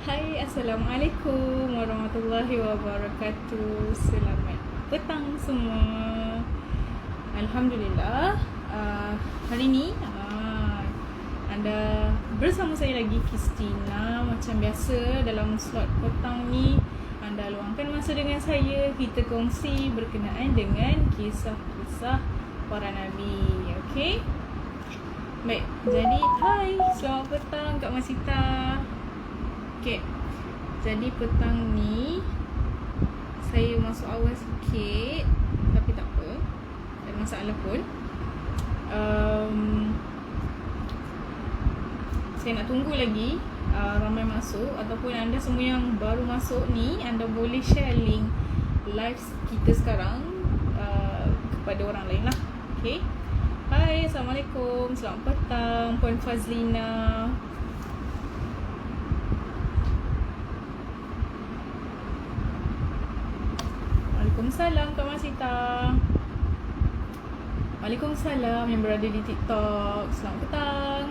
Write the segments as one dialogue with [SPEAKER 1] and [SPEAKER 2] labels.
[SPEAKER 1] Hai, Assalamualaikum warahmatullahi wabarakatuh. Selamat petang semua. Alhamdulillah, hari ni anda bersama saya lagi, Christina. Macam biasa dalam slot petang ni, anda luangkan masa dengan saya. Kita kongsi berkenaan dengan kisah-kisah para Nabi. Okay? Baik, jadi hai, selamat petang Kak Masita. Okay, jadi petang ni saya masuk awal sikit, tapi tak apa, tak ada masalah pun. Saya nak tunggu lagi ramai masuk, ataupun anda semua yang baru masuk ni, anda boleh share link live kita sekarang kepada orang lain lah. Okay. Hai, Assalamualaikum, selamat petang Puan Fazlina. Waalaikumsalam Kak Masita. Waalaikumsalam yang berada di TikTok. Selamat petang.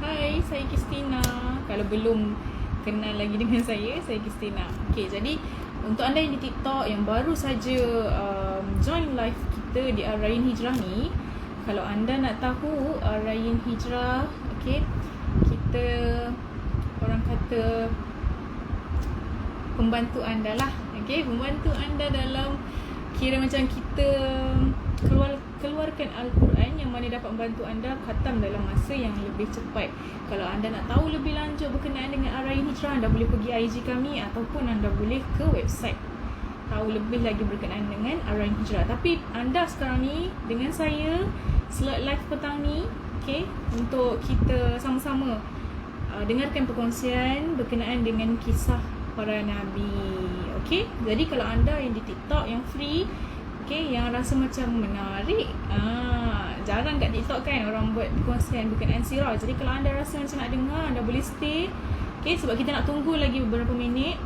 [SPEAKER 1] Hai, saya Christina. Kalau belum kenal lagi dengan saya Christina. Okay, jadi untuk anda yang di TikTok yang baru saja join live kita di Ar-Rayyan Hijrah ni, kalau anda nak tahu Ar-Rayyan Hijrah, okay, kita orang kata pembantu anda lah. Okay, membantu anda dalam kira macam kita keluarkan Al-Quran yang mana dapat membantu anda khatam dalam masa yang lebih cepat. Kalau anda nak tahu lebih lanjut berkenaan dengan Ar-Rayyan Hijrah, anda boleh pergi IG kami ataupun anda boleh ke website tahu lebih lagi berkenaan dengan Ar-Rayyan Hijrah. Tapi anda sekarang ni dengan saya slot live petang ni, okay, untuk kita sama-sama dengarkan perkongsian berkenaan dengan kisah para Nabi. Okay, jadi kalau anda yang di TikTok yang free, okay, yang rasa macam menarik, jarang kat TikTok kan orang buat perkongsian berkenaan sirah. Jadi kalau anda rasa macam nak dengar, anda boleh stay. Okay, sebab kita nak tunggu lagi beberapa minit,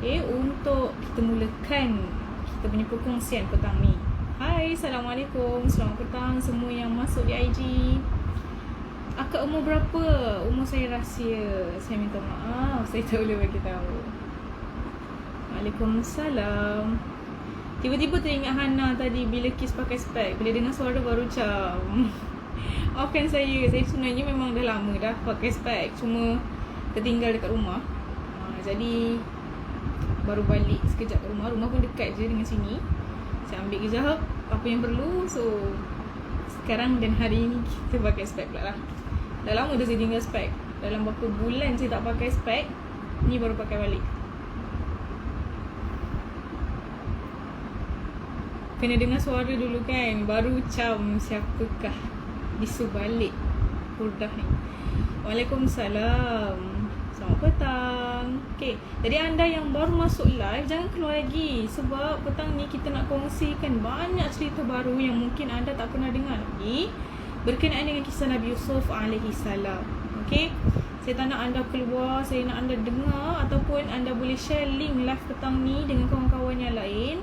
[SPEAKER 1] okay, untuk kita mulakan kita punya perkongsian petang ni. Hai, Assalamualaikum, selamat petang semua yang masuk di IG. Akak umur berapa? Umur saya rahsia. Saya minta maaf, saya tak boleh bagi tahu. Waalaikumsalam. Tiba-tiba teringat Hana tadi bila Kiss pakai spek. Bila dengar suara baru macam maafkan saya. Saya sebenarnya memang dah lama dah pakai spek, cuma tertinggal dekat rumah. Jadi baru balik sekejap ke rumah. Rumah pun dekat je dengan sini. Saya ambil kejap apa yang perlu. So sekarang dan hari ini kita pakai spek pula lah. Dah lama dah saya tinggal spek. Dalam beberapa bulan saya tak pakai spek. Ni baru pakai balik. Kena dengar suara dulu kan, baru macam siapakah bisu balik hurdah ni. Waalaikumsalam, selamat petang. Okay, jadi anda yang baru masuk live, jangan keluar lagi. Sebab petang ni kita nak kongsikan banyak cerita baru yang mungkin anda tak pernah dengar lagi berkenaan dengan kisah Nabi Yusuf alaihi salam. Okay, saya tak nak anda keluar, saya nak anda dengar, ataupun anda boleh share link live petang ni dengan kawan-kawan yang lain,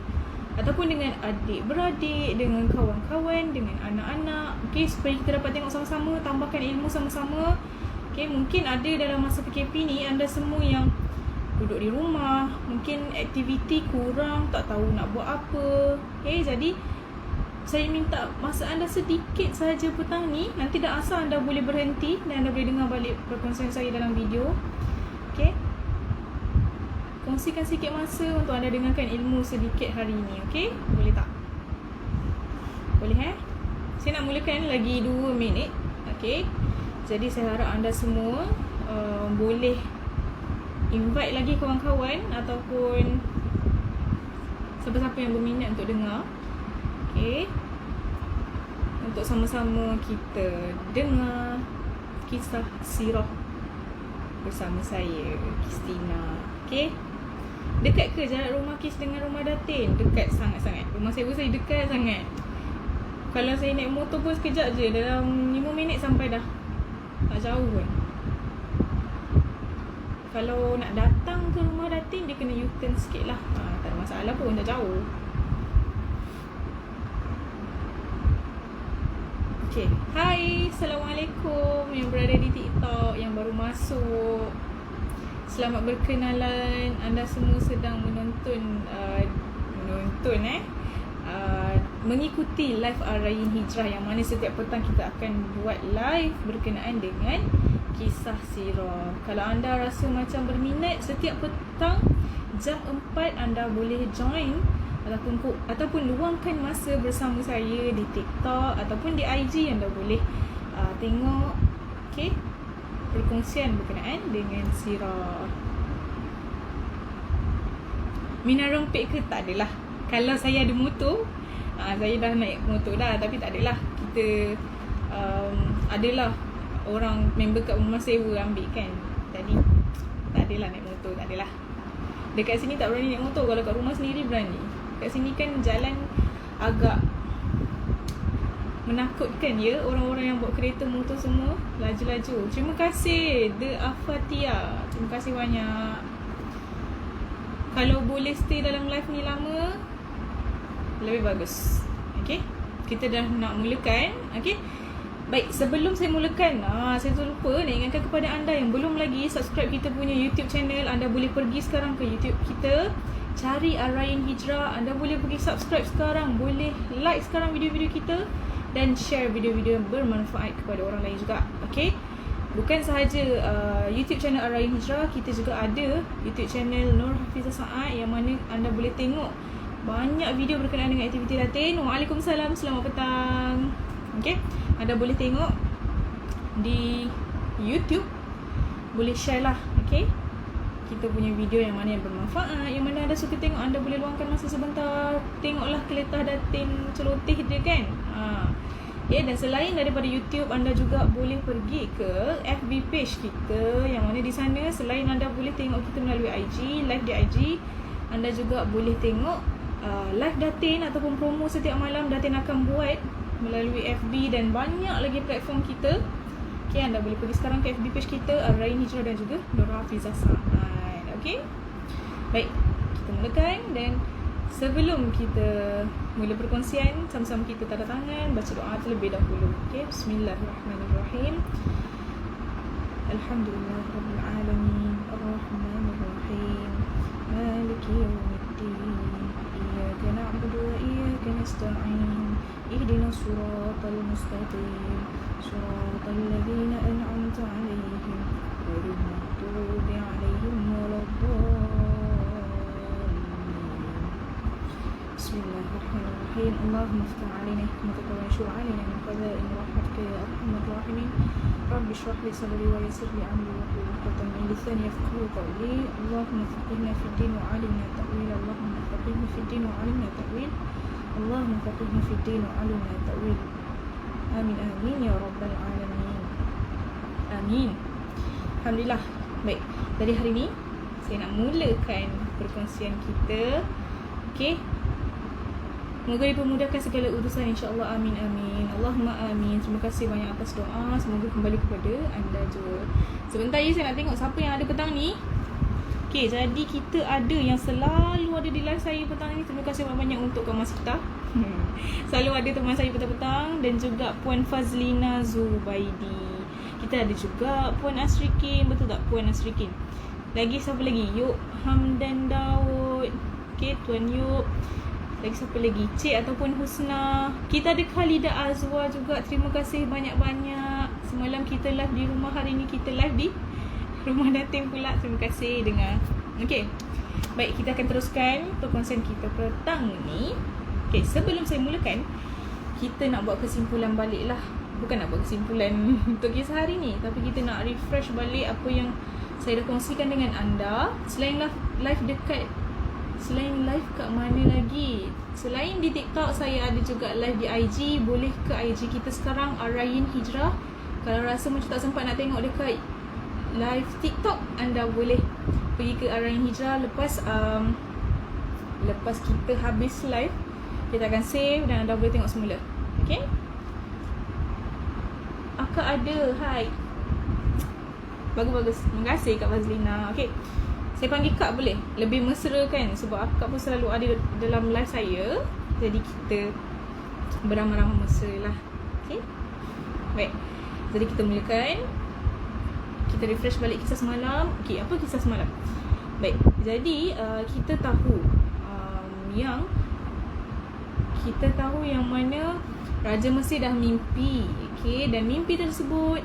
[SPEAKER 1] ataupun dengan adik-beradik, dengan kawan-kawan, dengan anak-anak. Okay, supaya kita dapat tengok sama-sama, tambahkan ilmu sama-sama. Okay, mungkin ada dalam masa PKP ni anda semua yang duduk di rumah, mungkin aktiviti kurang, tak tahu nak buat apa. Okay, jadi saya minta masa anda sedikit sahaja petang ni. Nanti dah asal anda boleh berhenti dan anda boleh dengar balik perkongsian saya dalam video. Okay, kongsikan sikit masa untuk anda dengarkan ilmu sedikit hari ini. Okay, boleh tak? Boleh Saya nak mulakan lagi 2 minit. Okay, jadi saya harap anda semua boleh invite lagi kawan-kawan ataupun siapa-siapa yang berminat untuk dengar. Okay, untuk sama-sama kita dengar kisah sirah bersama saya, Christina. Okay, dekat ke jarak rumah Kiss dengan rumah Datin? Dekat sangat-sangat. Rumah saya dekat sangat. Kalau saya naik motor pun sekejap je, dalam 5 minit sampai dah. Tak jauh pun. Kalau nak datang ke rumah Datin, dia kena U-turn sikit lah. Tak ada masalah pun, tak jauh. Okay, hai, Assalamualaikum yang berada di TikTok, yang baru masuk. Selamat berkenalan. Anda semua sedang mengikuti live Arayin Hijrah, yang mana setiap petang kita akan buat live berkenaan dengan kisah sirah. Kalau anda rasa macam berminat, setiap petang jam 4 anda boleh join ataupun luangkan masa bersama saya di TikTok ataupun di IG. Anda boleh tengok perkongsian berkenaan dengan sirah. Minat rompek ke? Tak adalah. Kalau saya ada motor, saya dah naik motor dah, tapi tak adalah. Kita adalah orang member kat rumah sewa ambil kan. Jadi tak adalah naik motor, tak adalah. Dekat sini tak berani naik motor, kalau kat rumah sendiri berani. Kat sini kan jalan agak menakutkan ya, orang-orang yang bawa kereta motor semua laju-laju. Terima kasih The Afatia, terima kasih banyak. Kalau boleh stay dalam live ni lama, lebih bagus. Okay, kita dah nak mulakan. Okay, baik, sebelum saya mulakan, saya terlupa nak ingatkan kepada anda yang belum lagi subscribe kita punya YouTube channel. Anda boleh pergi sekarang ke YouTube kita, cari Arayin Hijrah. Anda boleh pergi subscribe sekarang, boleh like sekarang video-video kita, dan share video-video yang bermanfaat kepada orang lain juga. Okay, bukan sahaja YouTube channel Arayin Hijrah, kita juga ada YouTube channel Nur Hafizah Saad, yang mana anda boleh tengok banyak video berkenaan dengan aktiviti Latin. Waalaikumsalam, selamat petang. Okay, anda boleh tengok di YouTube, boleh share lah. Okay, kita punya video yang mana yang bermanfaat, yang mana anda suka tengok, anda boleh luangkan masa sebentar, tengoklah keletah datin celoteh dia kan. Dan selain daripada YouTube, anda juga boleh pergi ke FB page kita, yang mana di sana selain anda boleh tengok kita melalui IG, live di IG, anda juga boleh tengok live datin ataupun promo setiap malam datin akan buat melalui FB dan banyak lagi platform kita. Okay, anda boleh pergi sekarang ke FB page kita, Arayin Hijrah dan juga Nur Hafizah Saad. Okay, baik, kita mulakan. Dan sebelum kita mula perkongsian, sama-sama kita tanda tangan, baca doa terlebih dahulu. Okay, Bismillahirrahmanirrahim. Alhamdulillahirabbil alamin, arrahmanirrahim, maliki yaumiddin, iyyaka na'budu wa iyyaka nasta'in, ihdinas siratal mustaqim, siratal ladzina an'amta 'alaihim ghairil maghdubi 'alaihim waladdallin. Bismillahirrahmanirrahim. Allahumma iftah 'alaina hikmataka wa anshur 'alaina min khaza'in rahmatika ya arhamar rahimin. Rabbi shrah li sadri wa yassir li amri wahlul 'uqdatam min lisani yafqahu qawli. Allahumma faqihna fid din wa 'allimna ta'wil. Allahumma faqihna fid din wa 'allimna ta'wil. Allahumma faqihna fid din wa 'allimna ta'wil. Amin amin ya rabbal alamin. Amin. Alhamdulillah. Baik, dari hari ni saya nak mulakan perkongsian kita. Okey, semoga dipermudahkan segala urusan, insya-Allah. Amin amin. Allahumma amin. Terima kasih banyak atas doa. Semoga kembali kepada anda juga. Sebentar ya, saya nak tengok siapa yang ada petang ni. Okey, jadi kita ada yang selalu ada di live saya petang ni. Terima kasih banyak untuk Kak Masita. Selalu ada teman saya petang-petang, dan juga Puan Fazlina Zubaidi. Kita ada juga Puan Asrikin, betul tak Puan Asrikin? Lagi siapa lagi? Yuk Hamdan Daud. Okay, Tuan Yuk. Lagi siapa lagi? Cik ataupun Husna. Kita ada Khalidah Azwa juga. Terima kasih banyak-banyak. Semalam kita live di rumah, hari ni kita live di rumah datin pula. Terima kasih dengar. Okay, baik, kita akan teruskan perkongsian kita petang ni. Okay, sebelum saya mulakan, kita nak buat kesimpulan balik lah. Bukan nak buat kesimpulan untuk kisah hari ni, tapi kita nak refresh balik apa yang saya dah kongsikan dengan anda. Selain live dekat, selain live kat mana lagi? Selain di TikTok, saya ada juga live di IG. Boleh ke IG kita sekarang, Arayin Hijrah. Kalau rasa macam tak sempat nak tengok dekat live TikTok, anda boleh pergi ke Arayin Hijrah. Lepas kita habis live, kita akan save dan anda boleh tengok semula. Okay, Akak ada, hai. Bagus-bagus. Terima kasih Kak Fazlina. Okay, saya panggil Kak boleh? Lebih mesra kan? Sebab Akak pun selalu ada dalam live saya. Jadi kita beramah-ramah mesra lah. Okay, baik, jadi kita mulakan. kita refresh balik kisah semalam. Okay, apa kisah semalam? Baik, jadi kita tahu yang mana Raja Mesir dah mimpi. Okay, dan mimpi tersebut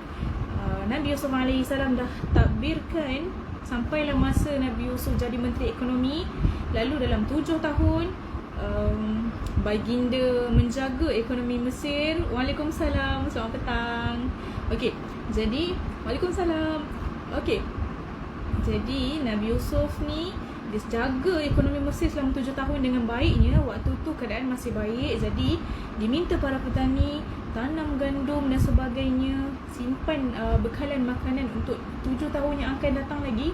[SPEAKER 1] Nabi Yusuf AS dah takbirkan sampailah masa Nabi Yusuf jadi Menteri Ekonomi. Lalu dalam 7 tahun baginda menjaga ekonomi Mesir. Waalaikumsalam, selamat petang. Okey, jadi Waalaikumsalam. Okey, jadi Nabi Yusuf ni dia jaga ekonomi Mesir selama 7 tahun dengan baiknya. Waktu tu keadaan masih baik. Jadi diminta para petani tanam gandum dan sebagainya, simpan bekalan makanan untuk 7 tahun yang akan datang lagi,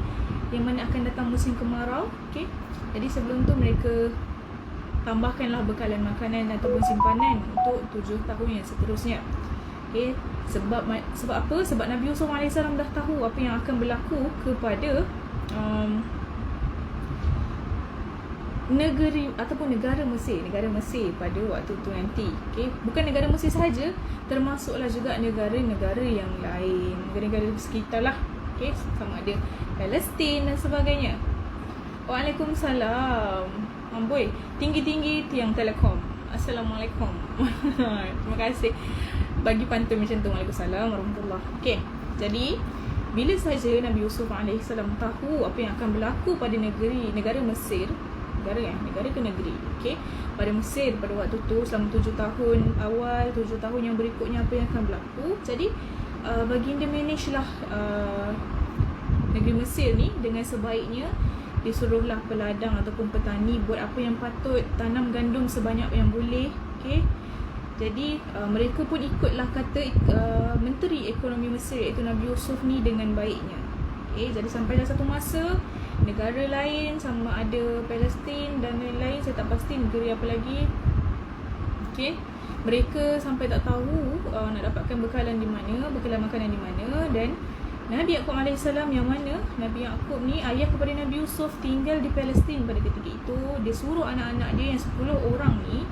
[SPEAKER 1] yang mana akan datang musim kemarau. Okey, jadi sebelum tu mereka tambahkanlah bekalan makanan ataupun simpanan untuk 7 tahun yang seterusnya. Okay. Sebab apa? Sebab Nabi Yusuf AS dah tahu apa yang akan berlaku kepada negeri ataupun negara Mesir pada waktu tu nanti. Okay. Bukan negara Mesir sahaja, termasuklah juga negara-negara yang lain, negara-negara sekitar lah. Okay. Sama ada Palestin dan sebagainya. Waalaikumsalam. Amboi, tinggi-tinggi tiang telekom. Assalamualaikum. Terima kasih bagi pantun macam tu. Waalaikumsalam warahmatullahi. Okey, jadi bila saja Nabi Yusuf AS tahu apa yang akan berlaku pada negara Mesir, negara ke negeri, okey, pada Mesir pada waktu tu selama 7 tahun awal, 7 tahun yang berikutnya apa yang akan berlaku. Jadi baginda manage lah negeri Mesir ni dengan sebaiknya. Disuruhlah peladang ataupun petani buat apa yang patut, tanam gandum sebanyak yang boleh. Okay. Jadi mereka pun ikutlah kata Menteri Ekonomi Mesir iaitu Nabi Yusuf ni dengan baiknya. Okay. Jadi sampailah satu masa negara lain sama ada Palestin dan lain-lain, saya tak pasti negeri apa lagi. Okay. Mereka sampai tak tahu nak dapatkan bekalan di mana, bekalan makanan di mana. Dan Nabi Yaqub AS yang mana Nabi Yaqub ni ayah kepada Nabi Yusuf tinggal di Palestin pada ketika itu. Dia suruh anak-anak dia yang 10 orang ni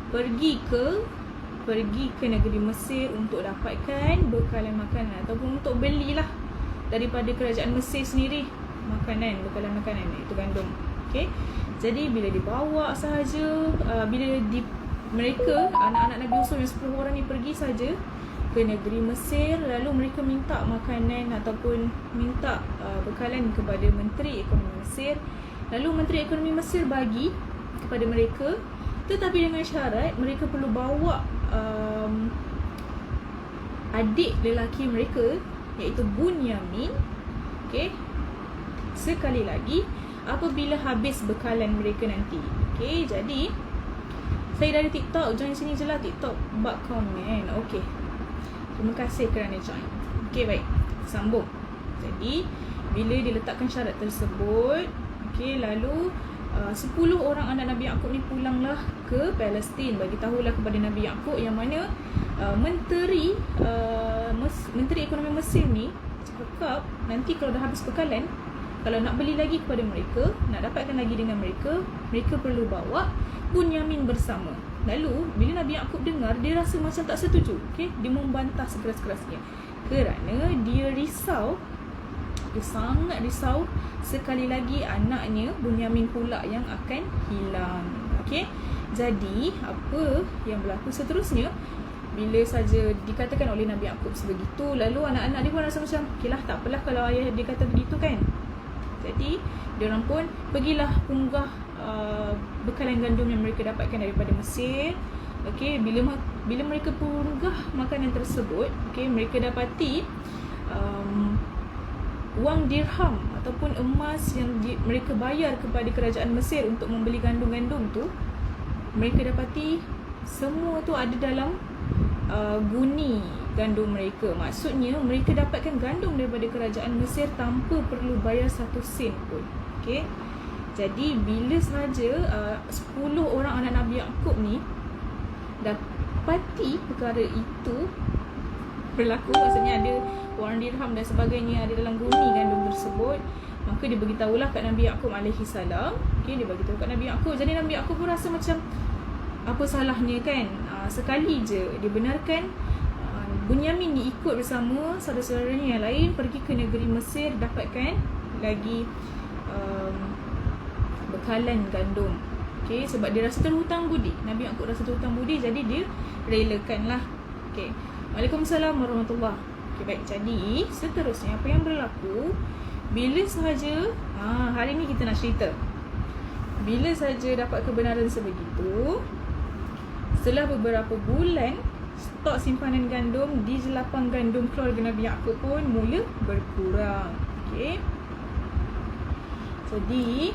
[SPEAKER 1] pergi ke negeri Mesir untuk dapatkan bekalan makanan ataupun untuk belilah daripada kerajaan Mesir sendiri bekalan makanan iaitu gandum. Okey. Jadi bila dibawa sahaja, mereka anak-anak Nabi Yusuf yang 10 orang ni pergi saja ke negeri Mesir, lalu mereka minta makanan ataupun minta bekalan kepada Menteri Ekonomi Mesir. Lalu Menteri Ekonomi Mesir bagi kepada mereka, tetapi dengan syarat mereka perlu bawa adik lelaki mereka iaitu Bunyamin. Okey. Sekali lagi apabila habis bekalan mereka nanti. Okey, jadi saya dari TikTok, join sini je lah TikTok bak komen. Okey. Terima kasih kerana join. Okey, baik. Sambung. Jadi, bila diletakkan syarat tersebut, okey, lalu 10 orang anak Nabi Yaqub ni pulanglah ke Palestin. Bagi tahulah kepada Nabi Yaqub yang mana Menteri Ekonomi Mesir ni cakap nanti kalau dah habis bekalan, kalau nak beli lagi kepada mereka, nak dapatkan lagi dengan mereka, mereka perlu bawa Bunyamin bersama. Lalu bila Nabi Yaqub dengar, dia rasa macam tak setuju. Okay? Dia membantah sekeras-kerasnya kerana dia risau. Dia sangat risau sekali lagi anaknya Bunyamin pula yang akan hilang. Okay? Jadi apa yang berlaku seterusnya, bila saja dikatakan oleh Nabi Yaqub sebegitu, lalu anak-anak dia pun rasa macam okeylah, tak apalah kalau ayah dia kata begitu kan. Jadi diorang pun pergilah punggah bekalan gandum yang mereka dapatkan daripada Mesir. Okey, bila mereka punggah makanan tersebut, okey, mereka dapati wang dirham ataupun emas yang mereka bayar kepada kerajaan Mesir untuk membeli gandum-gandum tu, mereka dapati semua tu ada dalam guni gandum mereka. Maksudnya mereka dapatkan gandum daripada kerajaan Mesir tanpa perlu bayar 1 sen pun. Okey. Jadi bila sahaja 10 orang anak Nabi Yaqub ni dapati perkara itu berlaku, maksudnya ada wang dirham dan sebagainya ada dalam guni gandum tersebut, maka dia beritahulah kat Nabi Yaqub alaihi salam. Okey, dia beritahu kat Nabi Yaqub. Jadi Nabi Yaqub pun rasa macam apa salahnya kan, sekali je dibenarkan Bunyamin ni ikut bersama saudara-saudaranya yang lain pergi ke negeri Mesir, dapatkan lagi bekalan gandum. Okay, sebab dia rasa terhutang budi. Nabi Yaakob rasa terhutang budi, jadi dia relakanlah. Okay. Waalaikumsalam warahmatullahi. Okay, baik. Jadi seterusnya apa yang berlaku bila sahaja hari ni kita nak cerita. Bila sahaja dapat kebenaran sebegitu, setelah beberapa bulan, stok simpanan gandum di jelapang gandum keluarga Nabi Yaakob pun mula berkurang. Okay. Jadi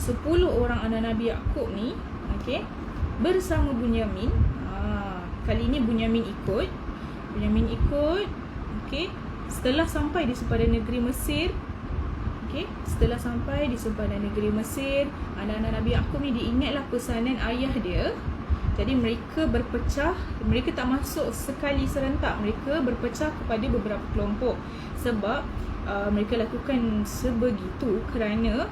[SPEAKER 1] 10 orang anak Nabi Yaakob ni, okay, bersama Bunyamin. Kali ini Bunyamin ikut. Okay. Setelah sampai di sepadan negeri Mesir, okay, setelah sampai di sepadan negeri Mesir, anak-anak Nabi Yaakob ni diingatlah pesanan ayah dia. Jadi mereka berpecah. Mereka tak masuk sekali serentak. Mereka berpecah kepada beberapa kelompok. Sebab mereka lakukan sebegitu kerana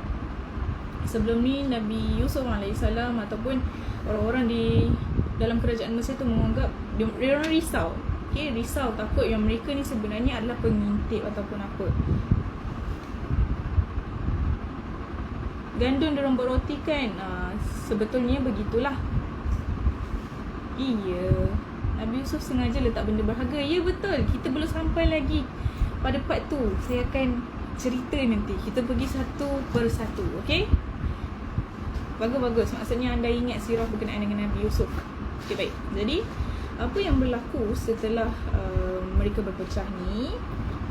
[SPEAKER 1] sebelum ni Nabi Yusuf AS ataupun orang-orang di dalam kerajaan Mesir tu menganggap dia orang risau. Okay, risau, takut yang mereka ni sebenarnya adalah pengintip ataupun apa. Gandum diorang buat roti kan, sebetulnya begitulah. Iya, Nabi Yusuf sengaja letak benda berharga. Ya betul, kita belum sampai lagi pada part tu. Saya akan cerita nanti. Kita pergi satu persatu, okay? Bagus-bagus, maksudnya anda ingat sirah berkenaan dengan Nabi Yusuf. Okay, baik. Jadi apa yang berlaku setelah mereka berpecah ni,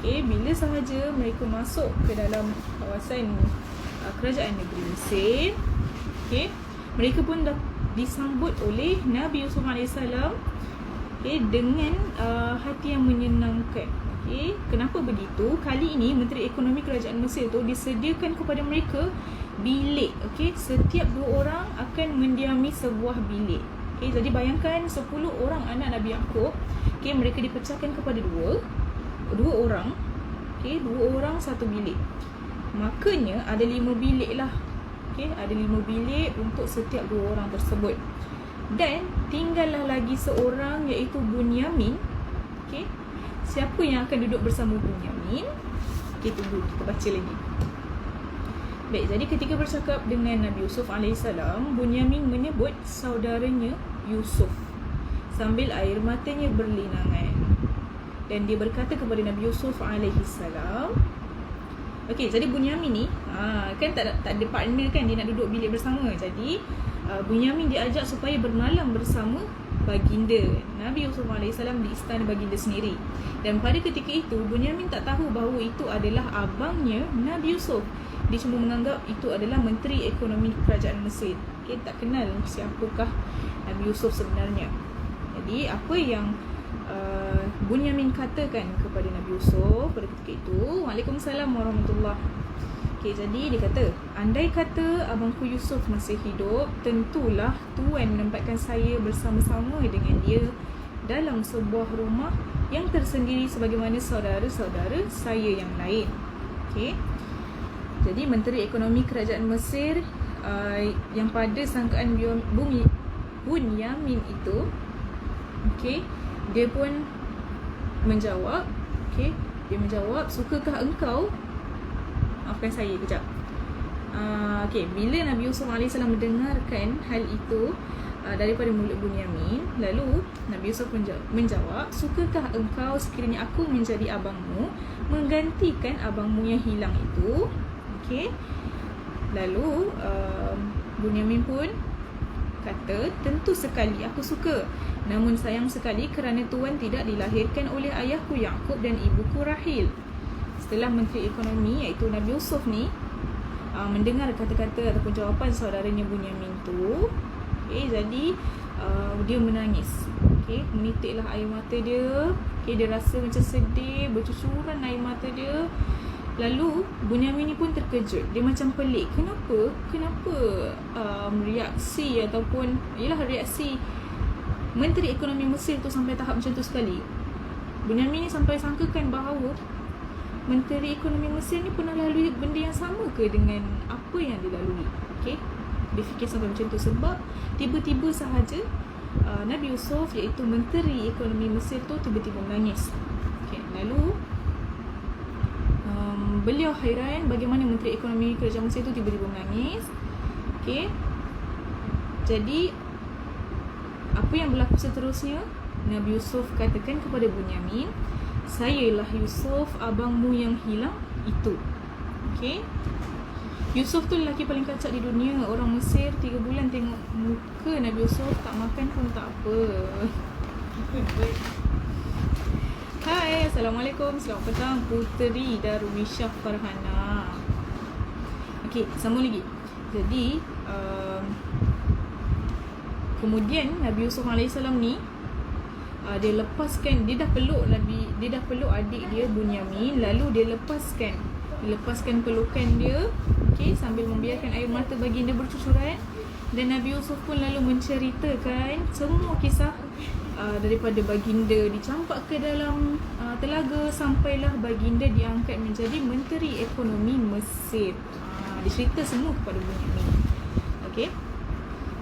[SPEAKER 1] okay, bila sahaja mereka masuk ke dalam kawasan kerajaan negeri Mesir, okay, mereka pun dah disambut oleh Nabi Yusuf AS, okay, dengan hati yang menyenangkan. Okay, kenapa begitu? Kali ini Menteri Ekonomi Kerajaan Mesir tu disediakan kepada mereka bilik. Okay, setiap 2 orang akan mendiami sebuah bilik. Okay, jadi bayangkan 10 orang anak Nabi Yaakob, okay, mereka dipecahkan kepada dua orang. Okay, 2 orang satu bilik. Makanya ada 5 bilik lah. Okay, ada 5 bilik untuk setiap 2 orang tersebut. Dan tinggallah lagi seorang, iaitu Bunyamin. Okay, siapa yang akan duduk bersama Bunyamin? Okay, tunggu, kita baca lagi. Baik, jadi ketika bercakap dengan Nabi Yusuf AS, Bunyamin menyebut saudaranya Yusuf sambil air matanya berlinangan. Dan dia berkata kepada Nabi Yusuf AS, okey, jadi Bunyamin ni kan tak ada partner kan, dia nak duduk bilik bersama. Jadi Bunyamin diajak supaya bermalam bersama baginda Nabi Yusuf AS di istana baginda sendiri. Dan pada ketika itu Bunyamin tak tahu bahawa itu adalah abangnya Nabi Yusuf. Dia cuma menganggap itu adalah Menteri Ekonomi Kerajaan Mesir. Okay, tak kenal siapakah Nabi Yusuf sebenarnya. Jadi apa yang Bunyamin katakan kepada Nabi Yusuf pada ketika itu, Waalaikumsalam warahmatullahi. Okay, jadi dia kata, andai kata abangku Yusuf masih hidup, tentulah Tuan menempatkan saya bersama-sama dengan dia dalam sebuah rumah yang tersendiri sebagaimana saudara-saudara saya yang lain. Okay, jadi Menteri Ekonomi Kerajaan Mesir yang pada sangkaan Bunyamin itu, okay, dia pun menjawab, okay, dia menjawab, sukakah engkau, maafkan saya kejap. Okay, bila Nabi Yusuf AS mendengarkan hal itu daripada mulut Bunyamin, lalu Nabi Yusuf menjawab, sukakah engkau sekiranya aku menjadi abangmu, menggantikan abangmu yang hilang itu? Okay, lalu Bunyamin pun kata, tentu sekali aku suka. Namun sayang sekali kerana Tuan tidak dilahirkan oleh ayahku Yaakob dan ibuku Rahil. Setelah Menteri Ekonomi iaitu Nabi Yusuf ni mendengar kata-kata ataupun jawapan saudaranya Bunyamin tu, okay, jadi dia menangis. Okay, menitiklah air mata dia. Okay, dia rasa macam sedih, bercucuran air mata dia. Lalu Bunyamin ni pun terkejut. Dia macam pelik. Kenapa reaksi ataupun reaksi Menteri Ekonomi Mesir tu sampai tahap macam tu sekali. Bunyamin ni sampai sangkakan bahawa Menteri Ekonomi Mesir ni pernah lalui benda yang sama ke dengan apa yang dilalui. Okay, dia fikir sampai macam tu sebab tiba-tiba sahaja Nabi Yusuf iaitu Menteri Ekonomi Mesir tu tiba-tiba menangis. Okay. Lalu beliau hairan bagaimana Menteri Ekonomi Kerajaan Mesir tu tiba-tiba menangis. Okay. Jadi apa yang berlaku seterusnya? Nabi Yusuf katakan kepada Bunyamin, sayalah Yusuf, abangmu yang hilang itu. Okay. Yusuf tu lelaki paling kacak di dunia. Orang Mesir 3 bulan tengok muka Nabi Yusuf, tak makan pun tak apa. Hai, Assalamualaikum. Selamat petang Puteri Darwissyah Farhana. Okay, sambung lagi. Jadi kemudian Nabi Yusuf AS ni dia lepaskan, dia dah peluk adik dia Bunyamin, lalu dia lepaskan pelukan dia, okay, sambil membiarkan air mata baginda bercucuran. Dan Nabi Yusuf pun lalu menceritakan semua kisah daripada baginda dicampak ke dalam telaga sampailah baginda diangkat menjadi Menteri Ekonomi Mesir. Dia cerita semua kepada Bunyamin. Okey.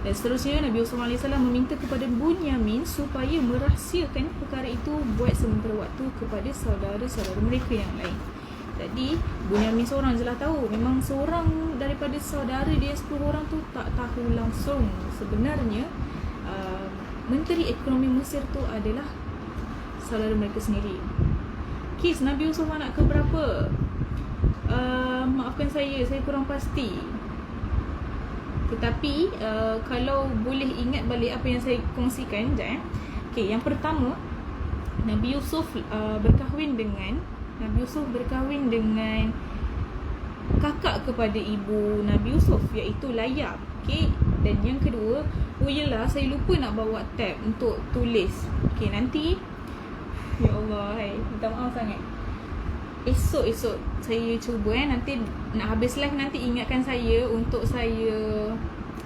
[SPEAKER 1] Dan seterusnya Nabi Yusuf AS meminta kepada Bunyamin supaya merahsiakan perkara itu buat sementara waktu kepada saudara-saudara mereka yang lain. Jadi Bunyamin seorang je lah tahu. Memang seorang daripada saudara dia 10 orang tu tak tahu langsung sebenarnya Menteri Ekonomi Mesir tu adalah saudara mereka sendiri. Kes Nabi Yusuf anak ke berapa? Maafkan saya kurang pasti. Tetapi kalau boleh ingat balik apa yang saya kongsikan sekejap. Okay, yang pertama, Nabi Yusuf berkahwin dengan kakak kepada ibu Nabi Yusuf, iaitu Laya. Okay. Dan yang kedua, yelah, saya lupa nak bawa tab untuk tulis. Okay, nanti, ya Allah, minta maaf sangat. Esok saya cuba nanti nak habis live, nanti ingatkan saya untuk saya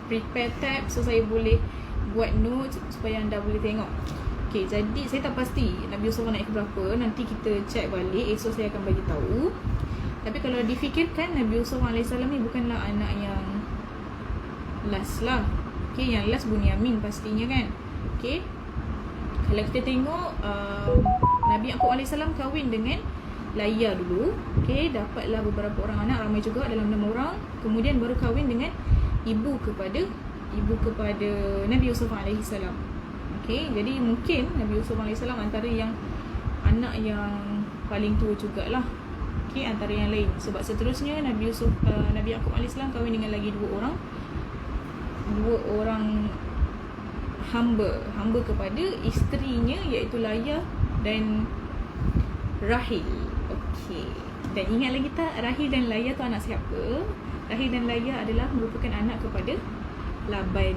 [SPEAKER 1] prepare tab so saya boleh buat note supaya anda boleh tengok. Okay, jadi saya tak pasti Nabi Yusuf naik ke berapa, nanti kita check balik, esok saya akan bagi tahu. Tapi kalau difikirkan, Nabi Yusuf AS ni bukanlah anak yang last lah. Okay, yang last Bunyamin pastinya kan. Okay, kalau kita tengok Nabi Yaqub AS kahwin dengan Laya dulu. Okay, dapatlah beberapa orang anak, ramai juga dalam 6 orang. Kemudian baru kahwin dengan ibu kepada Nabi Yusuf AS. Okay, jadi mungkin Nabi Yusuf AS antara yang anak yang paling tua jugalah. Okay, antara yang lain. Sebab seterusnya Nabi Yaqub AS kahwin dengan lagi 2 orang hamba kepada isterinya, iaitu Laya dan Rahil. Okey. Dan ingat lagi tak, Rahil dan Laya tu anak siapa? Rahil dan Laya adalah merupakan anak kepada Laban.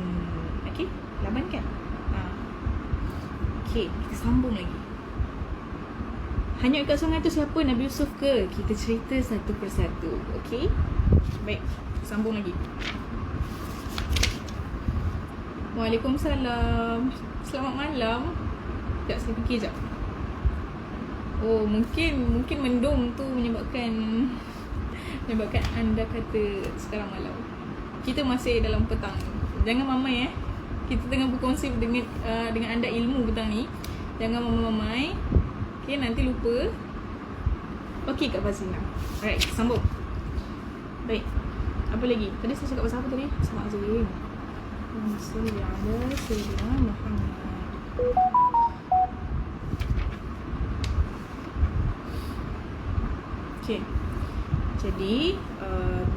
[SPEAKER 1] Okey, Laban kan? Okey, kita sambung lagi. Hanya kat sungai tu siapa? Nabi Yusuf ke? Kita cerita satu persatu. Okey? Baik, sambung lagi. Waalaikumsalam. Selamat malam. Sekejap, saya fikir sekejap. Oh, mungkin mendung tu menyebabkan anda kata sekarang malam. Kita masih dalam petang. Jangan mamai Kita tengah berkongsi dengan anda ilmu petang ni. Jangan mamai. Okay, nanti lupa. Okay, Kak Fazina. Alright, sambung. Baik. Apa lagi? Tadi saya cakap pasal apa tadi? Astagfirullahalazim. Salli ala sayyidina Muhammad. Okay. Jadi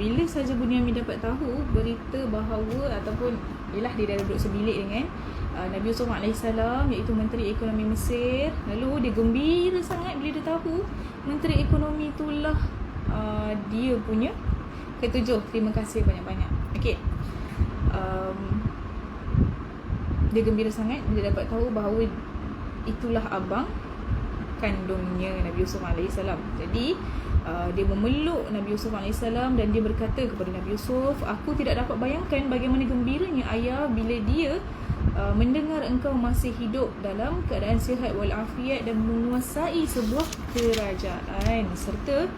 [SPEAKER 1] bila saja Bunyamin dapat tahu berita bahawa ataupun ialah dia dah duduk sebilik dengan Nabi Yusuf AS, iaitu Menteri Ekonomi Mesir, lalu dia gembira sangat bila dia tahu Menteri Ekonomi itulah dia punya ketujuh. Terima kasih banyak-banyak. Okay. Dia gembira sangat bila dapat tahu bahawa itulah abang kandungnya Nabi Yusuf AS. Jadi dia memeluk Nabi Yusuf AS dan dia berkata kepada Nabi Yusuf, aku tidak dapat bayangkan bagaimana gembiranya ayah bila dia mendengar engkau masih hidup dalam keadaan sihat walafiat dan menguasai sebuah kerajaan serta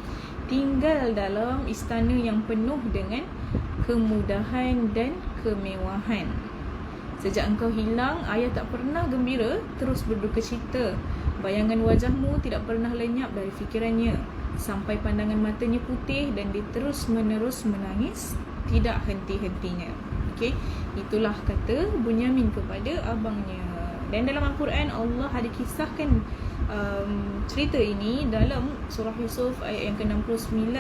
[SPEAKER 1] tinggal dalam istana yang penuh dengan kemudahan dan kemewahan. Sejak engkau hilang, ayah tak pernah gembira, terus berduka cita. Bayangan wajahmu tidak pernah lenyap dari fikirannya, sampai pandangan matanya putih dan dia terus menerus menangis tidak henti-hentinya. Okey, itulah kata Bunyamin kepada abangnya. Dan dalam Al-Quran Allah ada kisahkan cerita ini dalam surah Yusuf ayat yang ke-69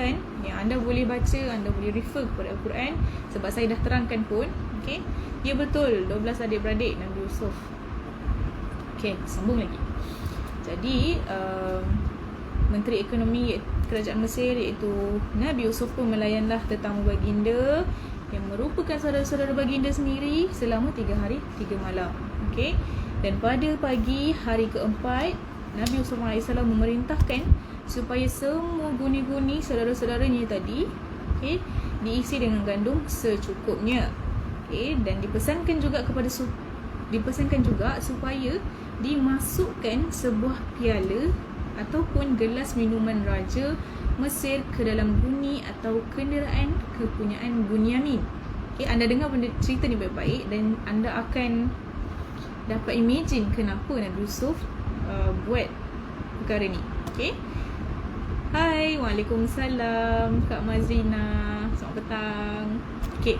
[SPEAKER 1] yang anda boleh baca, anda boleh refer kepada Al-Quran sebab saya dah terangkan pun. Okey, ya betul 12 adik-beradik Nabi Yusuf. Okey, sambung lagi. Jadi Menteri Ekonomi Kerajaan Mesir iaitu Nabi Yusuf pun melayanlah tetamu baginda yang merupakan saudara-saudara baginda sendiri selama 3 hari 3 malam. Okey, dan pada pagi hari keempat Nabi Yusuf AS memerintahkan supaya semua guni-guni saudara-saudaranya tadi, okey, diisi dengan gandum secukupnya. Okey, dan dipesankan juga supaya dimasukkan sebuah piala ataupun gelas minuman raja Mesir ke dalam guni atau kenderaan kepunyaan Bunyamin. Okey, anda dengar cerita ni baik-baik dan anda akan dapat imagine kenapa Nabi Yusuf buat perkara ni. Okey. Hai, Waalaikumsalam Kak Mazrina. Selamat petang. Okey,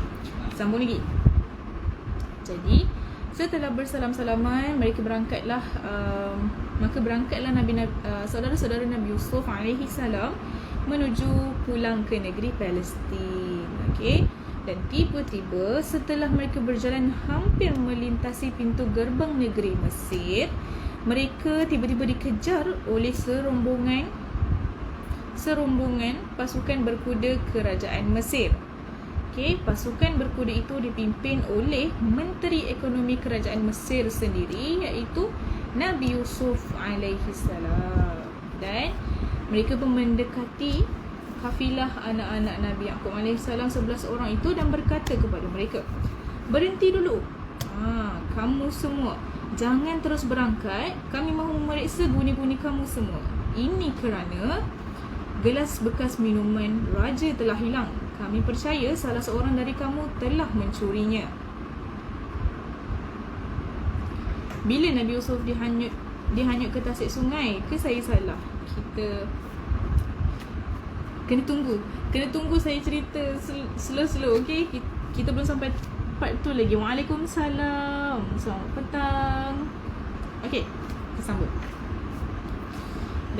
[SPEAKER 1] sambung lagi. Jadi, setelah bersalam-salaman, mereka berangkatlah saudara-saudara Nabi Yusuf alaihi salam menuju pulang ke negeri Palestin. Okey. Dan tiba-tiba setelah mereka berjalan hampir melintasi pintu gerbang negeri Mesir, mereka tiba-tiba dikejar oleh serombongan pasukan berkuda kerajaan Mesir. Okey, pasukan berkuda itu dipimpin oleh Menteri Ekonomi Kerajaan Mesir sendiri iaitu Nabi Yusuf alaihi salam. Dan mereka pun mendekati kafilah anak-anak Nabi Yaqub alaihissalam 11 orang itu dan berkata kepada mereka, berhenti dulu. Kamu semua jangan terus berangkat, kami mahu memeriksa guni-guni kamu semua. Ini kerana gelas bekas minuman raja telah hilang. Kami percaya salah seorang dari kamu telah mencurinya. Bila Nabi Yusuf dihanyut ke tasik sungai, ke saya salah? Kita Kena tunggu saya cerita slow-slow. Okay, kita belum sampai part tu lagi. Waalaikumsalam. Selamat petang. Okay, kita sambung.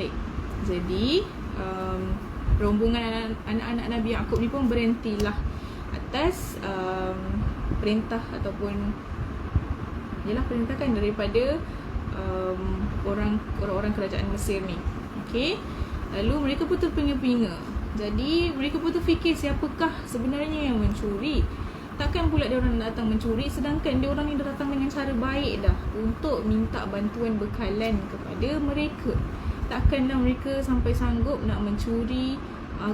[SPEAKER 1] Baik, jadi rombongan anak-anak Nabi Yaqub ni pun berhentilah atas perintah ataupun perintahkan daripada orang-orang kerajaan Mesir ni. Okay, lalu mereka pun terpinga-pinga. Jadi mereka pun terfikir siapakah sebenarnya yang mencuri. Takkan pula dia orang datang mencuri sedangkan dia orang ni dah datang dengan cara baik dah untuk minta bantuan bekalan kepada mereka. Takkanlah mereka sampai sanggup nak mencuri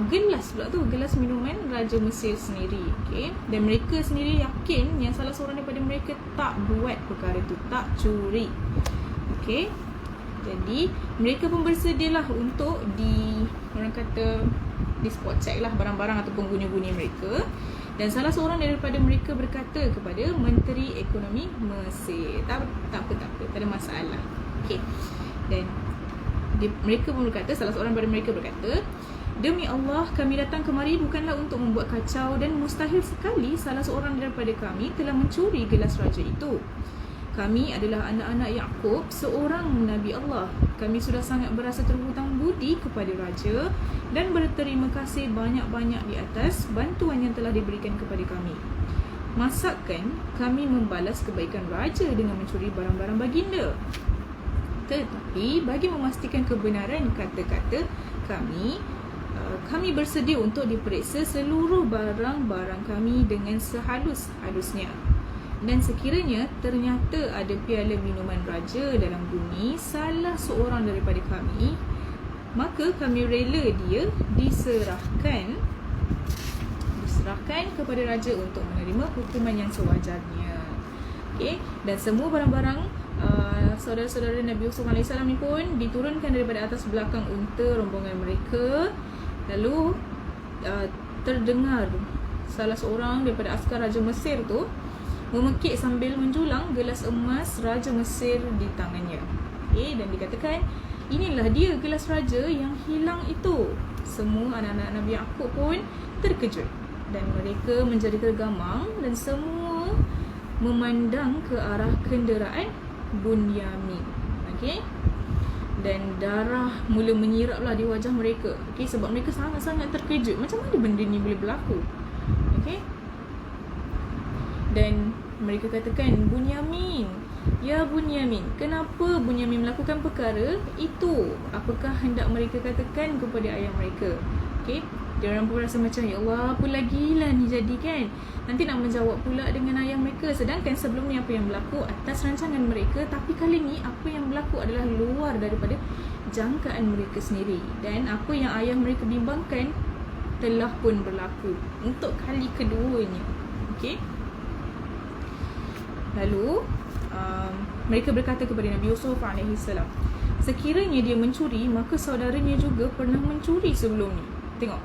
[SPEAKER 1] gelas pula tu, gelas minuman Raja Mesir sendiri. Okay? Dan mereka sendiri yakin yang salah seorang daripada mereka tak buat perkara tu, tak curi. Okay? Jadi mereka pun bersedialah untuk di spot check lah barang-barang ataupun guni-guni mereka. Dan salah seorang daripada mereka berkata kepada Menteri Ekonomi Mesir, tak apa, tak ada masalah. Okay. Dan mereka pun berkata, salah seorang daripada mereka berkata, demi Allah, kami datang kemari bukanlah untuk membuat kacau dan mustahil sekali salah seorang daripada kami telah mencuri gelas raja itu. Kami adalah anak-anak Yaqub, seorang Nabi Allah. Kami sudah sangat berasa terhutang budi kepada Raja dan berterima kasih banyak-banyak di atas bantuan yang telah diberikan kepada kami. Masakan kami membalas kebaikan Raja dengan mencuri barang-barang baginda. Tetapi bagi memastikan kebenaran kata-kata kami bersedia untuk diperiksa seluruh barang-barang kami dengan sehalus-halusnya. Dan sekiranya ternyata ada piala minuman raja dalam bumi salah seorang daripada kami, maka kami rela dia diserahkan kepada raja untuk menerima hukuman yang sewajarnya. Okay? Dan semua barang-barang saudara-saudara Nabi Yusuf AS ni pun diturunkan daripada atas belakang unta rombongan mereka. Lalu terdengar salah seorang daripada askar Raja Mesir tu memekik sambil menjulang gelas emas Raja Mesir di tangannya. Okay, dan dikatakan inilah dia gelas raja yang hilang itu. Semua anak-anak Nabi Yaqub pun terkejut dan mereka menjadi tergamang dan semua memandang ke arah kenderaan Bunyamin. Okey. Dan darah mula menyiraplah di wajah mereka. Okey, sebab mereka sangat-sangat terkejut. Macam mana benda ni boleh berlaku? Okey. Dan mereka katakan, Bunyamin, ya Bunyamin, kenapa Bunyamin melakukan perkara itu? Apakah hendak mereka katakan kepada ayah mereka? Okey, dia orang pun rasa macam, ya Allah, apa lagi lah ni jadi kan? Nanti nak menjawab pula dengan ayah mereka. Sedangkan sebelum ni apa yang berlaku atas rancangan mereka, tapi kali ni apa yang berlaku adalah luar daripada jangkaan mereka sendiri. Dan apa yang ayah mereka bimbangkan telah pun berlaku untuk kali keduanya. Okey. Lalu mereka berkata kepada Nabi Yusuf AS, sekiranya dia mencuri, maka saudaranya juga pernah mencuri sebelum ni. Tengok,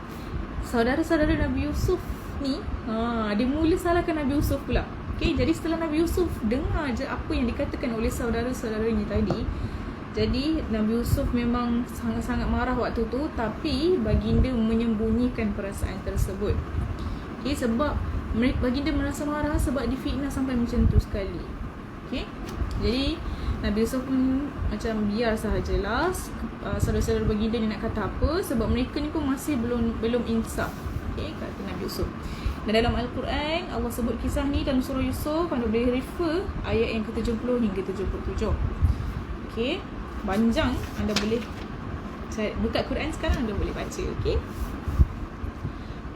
[SPEAKER 1] saudara-saudara Nabi Yusuf ni dia mula salahkan Nabi Yusuf pula. Okay, jadi setelah Nabi Yusuf dengar je apa yang dikatakan oleh saudara-saudaranya tadi, jadi Nabi Yusuf memang sangat-sangat marah waktu tu. Tapi baginda menyembunyikan perasaan tersebut. Okay, sebab baginda merasa marah sebab difitnah sampai macam tu sekali. Okay, jadi Nabi Yusuf pun macam biar sahajalah saudara-saudara baginda ni nak kata apa, sebab mereka ni pun masih belum insaf. Okay, kata Nabi Yusuf. Dan dalam Al-Quran Allah sebut kisah ni dalam surah Yusuf. Anda boleh refer ayat yang ke-70 hingga 77. Okay, panjang. Anda boleh buka Quran sekarang, anda boleh baca. Okay,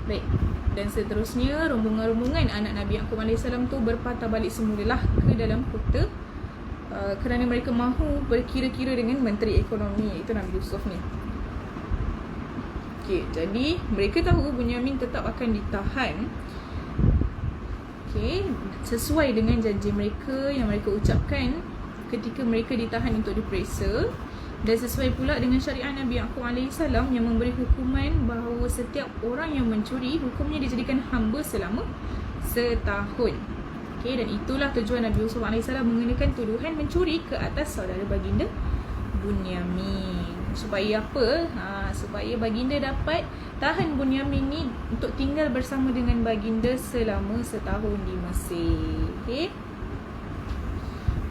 [SPEAKER 1] baik. Dan seterusnya rombongan-rombongan anak Nabi Yaqub AS tu berpatah balik semulalah ke dalam kota kerana mereka mahu berkira-kira dengan Menteri Ekonomi, iaitu Nabi Yusuf ni. Okey, jadi mereka tahu Bunyamin tetap akan ditahan. Okey, sesuai dengan janji mereka yang mereka ucapkan ketika mereka ditahan untuk diperiksa. Dan sesuai pula dengan syariat Nabi Yaqub AS yang memberi hukuman bahawa setiap orang yang mencuri, hukumnya dijadikan hamba selama setahun. Okay, dan itulah tujuan Nabi Yusuf AS mengenakan tuduhan mencuri ke atas saudara baginda Bunyamin. Supaya apa? Supaya baginda dapat tahan Bunyamin ni untuk tinggal bersama dengan baginda selama setahun di Mesir. Okay.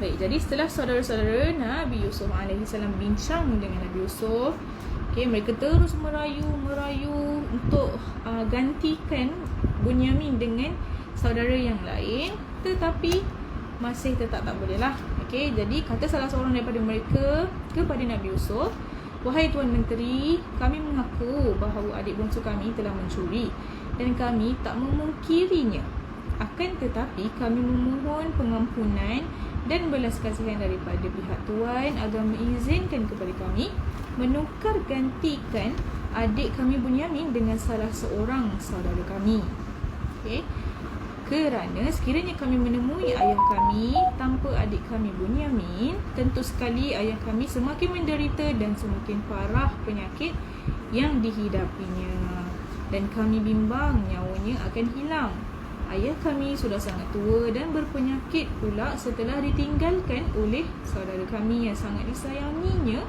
[SPEAKER 1] Baik, jadi setelah saudara-saudara Nabi Yusuf AS bincang dengan Nabi Yusuf, okay, mereka terus merayu untuk gantikan Bunyamin dengan saudara yang lain, tetapi masih tetap tak boleh lah. Okay, jadi kata salah seorang daripada mereka kepada Nabi Yusuf, wahai Tuan Menteri, kami mengaku bahawa adik bongsu kami telah mencuri dan kami tak memungkirinya. Akan tetapi kami memohon pengampunan dan belas kasihan daripada pihak Tuan agar mengizinkan kepada kami menukar gantikan adik kami Bunyamin dengan salah seorang saudara kami. Okay. Kerana sekiranya kami menemui ayah kami tanpa adik kami Bunyamin, tentu sekali ayah kami semakin menderita dan semakin parah penyakit yang dihidapinya, dan kami bimbang nyawanya akan hilang. Ayah kami sudah sangat tua dan berpenyakit pula setelah ditinggalkan oleh saudara kami yang sangat disayanginya,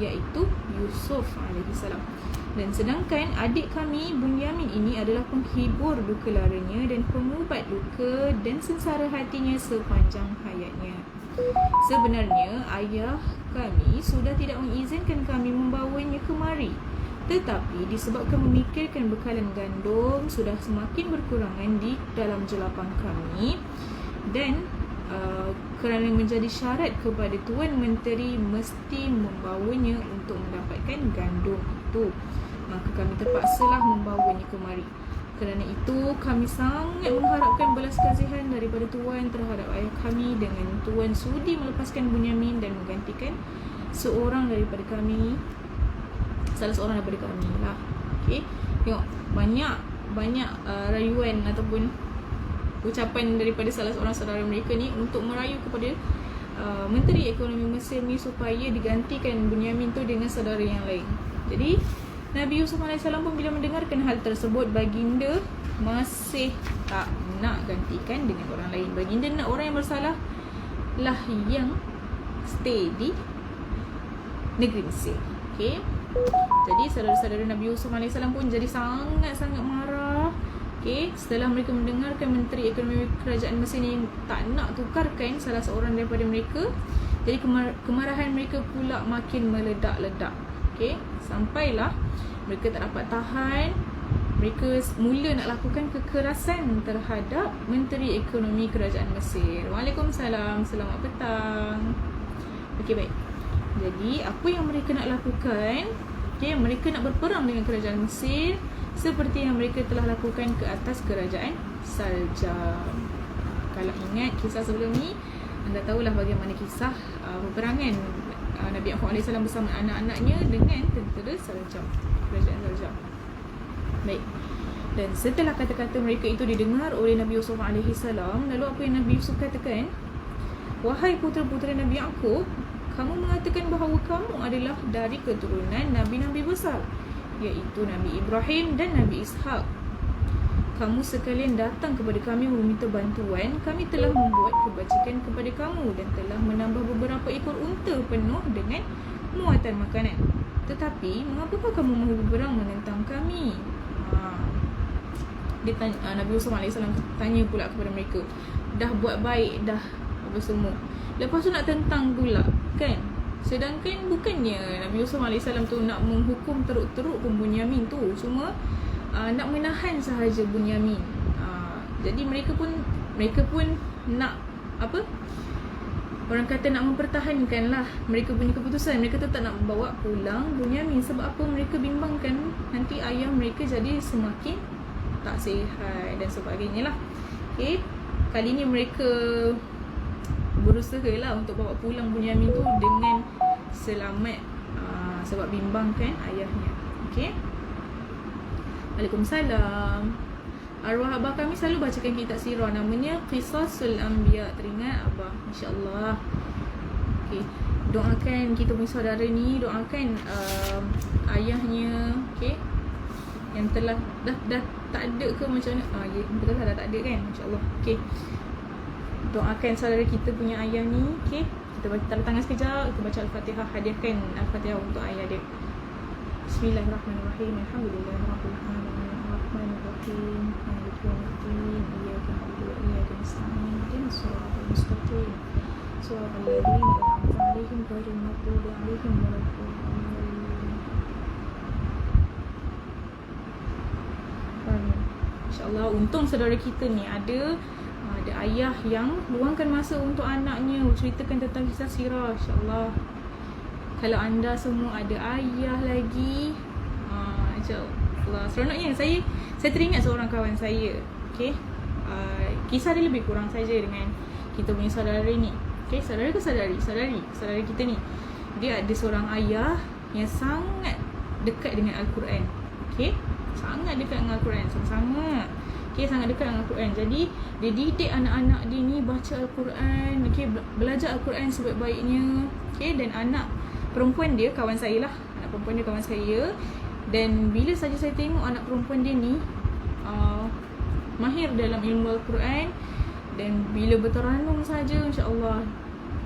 [SPEAKER 1] iaitu Yusuf AS. Dan sedangkan adik kami Bunyamin ini adalah penghibur luka laranya dan pengubat luka dan sengsara hatinya sepanjang hayatnya. Sebenarnya ayah kami sudah tidak mengizinkan kami membawanya kemari, tetapi disebabkan memikirkan bekalan gandum sudah semakin berkurangan di dalam jelapan kami, dan kerana menjadi syarat kepada Tuan Menteri mesti membawanya untuk mendapatkan gandum itu, maka kami terpaksalah membawanya kemari. Kerana itu kami sangat mengharapkan belas kasihan daripada Tuan terhadap ayah kami dengan Tuan sudi melepaskan Bunyamin dan menggantikan salah seorang daripada kami lah. Okay, tengok banyak rayuan ataupun ucapan daripada salah seorang saudara mereka ni untuk merayu kepada Menteri Ekonomi Mesir ni supaya digantikan Bunyamin tu dengan saudara yang lain. Jadi Nabi Yusuf AS pun bila mendengarkan hal tersebut, baginda masih tak nak gantikan dengan orang lain. Baginda nak orang yang bersalah lah yang stay di negeri Mesir. Okay. Jadi saudara-saudara Nabi Yusuf AS pun jadi sangat-sangat marah. Okay. Setelah mereka mendengarkan Menteri Ekonomi Kerajaan Mesir ni tak nak tukarkan salah seorang daripada mereka, jadi kemarahan mereka pula makin meledak-ledak. Okay. Sampailah mereka tak dapat tahan, mereka mula nak lakukan kekerasan terhadap Menteri Ekonomi Kerajaan Mesir. Waalaikumsalam, selamat petang. Okey, baik. Jadi apa yang mereka nak lakukan? Okay, mereka nak berperang dengan Kerajaan Mesir seperti yang mereka telah lakukan ke atas Kerajaan Saljam. Kalau ingat kisah sebelum ni, anda tahulah bagaimana kisah peperangan Nabi Yaqub AS bersama anak-anaknya dengan tentera Saljam, Kerajaan Saljam. Baik. Dan setelah kata-kata mereka itu didengar oleh Nabi Yusuf AS, lalu apa yang Nabi Yusuf katakan? Wahai putera-putera Nabi Yaqub, kamu mengatakan bahawa kamu adalah dari keturunan Nabi-Nabi besar, iaitu Nabi Ibrahim dan Nabi Ishak. Kamu sekalian datang kepada kami meminta bantuan. Kami telah membuat kebajikan kepada kamu dan telah menambah beberapa ekor unta penuh dengan muatan makanan. Tetapi mengapakah kamu mahu berperang menentang kami? Dia tanya, Nabi Yusuf AS tanya pula kepada mereka, dah buat baik dah apa semua, lepas tu nak tentang pula kan? Sedangkan bukannya Nabi Yusuf AS tu nak menghukum teruk-teruk pun Bunyamin tu, cuma nak menahan sahaja Bunyamin. Jadi mereka pun nak apa? Orang kata nak mempertahankan lah mereka punya keputusan. Mereka tetap nak bawa pulang Bunyamin. Sebab apa? Mereka bimbangkan nanti ayah mereka jadi semakin tak sihat dan sebagainya lah. Okay. Kali ni mereka berusaha lah untuk bawa pulang Bunyamin tu dengan selamat, sebab bimbangkan ayahnya. Okay. Waalaikumsalam. Arwah abah kami selalu bacakan kitab sirah, namanya Qisasul Anbiya. Teringat abah, insya-Allah. Okey, doakan kita punya saudara ni, doakan ayahnya, okey, yang telah dah tak ada ke macam mana? Ya, betul dah tak ada kan, insya-Allah. Okey. Doakan saudara kita punya ayah ni, okey. Kita baca tanda tangan sekejap, kita baca Al-Fatihah, hadiahkan Al-Fatihah untuk ayah dia. Bismillahirrahmanirrahim. Alhamdulillahirabbil alamin. Arrahmanirrahim. Maliki yaumiddin. Iyyaka na'budu wa iyyaka nasta'in. Ihdinas siratal mustaqim. Shiratal ladzina an'amta 'alaihim ghairil maghdubi 'alaihim waladdallin. InsyaAllah, untung saudara kita ni ada ayah yang luangkan masa untuk anaknya, ceritakan tentang kisah sirah. InsyaAllah, kalau anda semua ada ayah lagi, insyaAllah seronoknya. Saya teringat seorang kawan saya, okay? Kisah dia lebih kurang saja dengan kita punya saudara ni, okay? Saudara ke saudari? Saudara kita ni, dia ada seorang ayah yang sangat dekat dengan Al-Quran, okay? Sangat dekat dengan Al-Quran, sama-sama, okay? Sangat dekat dengan Al-Quran. Jadi dia didik anak-anak dia ni baca Al-Quran, okay? Belajar Al-Quran sebaik-baiknya, okay? Dan anak perempuan dia kawan saya lah, anak perempuan dia kawan saya. Dan bila saja saya tengok anak perempuan dia ni mahir dalam ilmu Al-Quran, dan bila berteranum saja, insya-Allah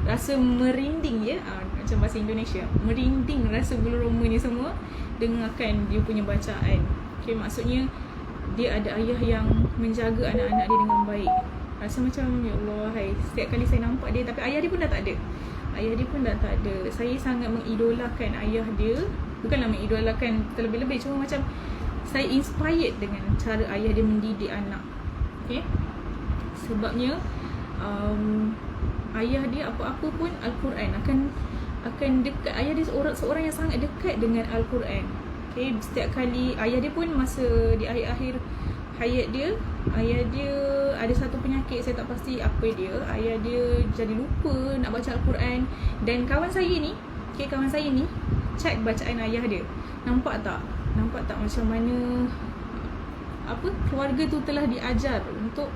[SPEAKER 1] rasa merinding, ya, macam bahasa Indonesia, merinding rasa bulu roma ni semua dengarkan dia punya bacaan. Okay, maksudnya dia ada ayah yang menjaga anak-anak dia dengan baik. Rasa macam, ya Allah, hai, setiap kali saya nampak dia, tapi ayah dia pun dah tak ada. Saya sangat mengidolakan ayah dia. Bukanlah mengidolakan terlebih-lebih, cuma macam saya inspired dengan cara ayah dia mendidik anak. Okay. Sebabnya ayah dia apa-apa pun Al-Quran akan dekat. Ayah dia seorang yang sangat dekat dengan Al-Quran. Okay. Setiap kali ayah dia pun masa di akhir-akhir hayat dia, ayah dia ada satu penyakit, saya tak pasti apa dia. Ayah dia jadi lupa nak baca Al-Quran. Dan kawan saya ni, cek bacaan ayah dia. Nampak tak macam mana keluarga tu telah diajar untuk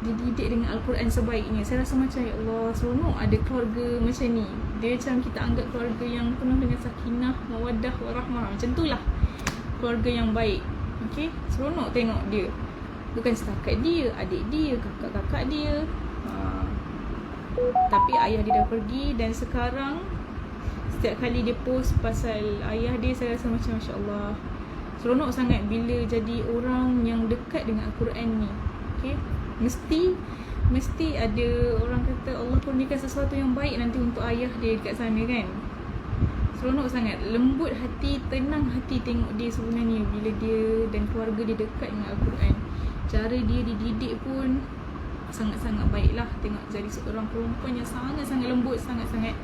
[SPEAKER 1] dididik dengan Al-Quran sebaiknya. Saya rasa macam, ya Allah, seronok ada keluarga macam ni. Dia macam kita anggap keluarga yang penuh dengan sakinah, mawaddah, warahmah. Macam tu lah keluarga yang baik. Okay, seronok tengok dia. Bukan setakat dia, adik dia, kakak-kakak dia, tapi ayah dia dah pergi. Dan sekarang setiap kali dia post pasal ayah dia, saya rasa macam Masya Allah, seronok sangat bila jadi orang yang dekat dengan Al-Quran ni. Okay, mesti ada orang kata Allah kurniakan sesuatu yang baik nanti untuk ayah dia dekat sana kan. Seronok sangat, lembut hati, tenang hati tengok dia sebenarnya bila dia dan keluarga dia dekat dengan Al-Quran. Cara dia dididik pun sangat-sangat baiklah. Tengok jadi seorang perempuan yang sangat-sangat lembut, sangat-sangat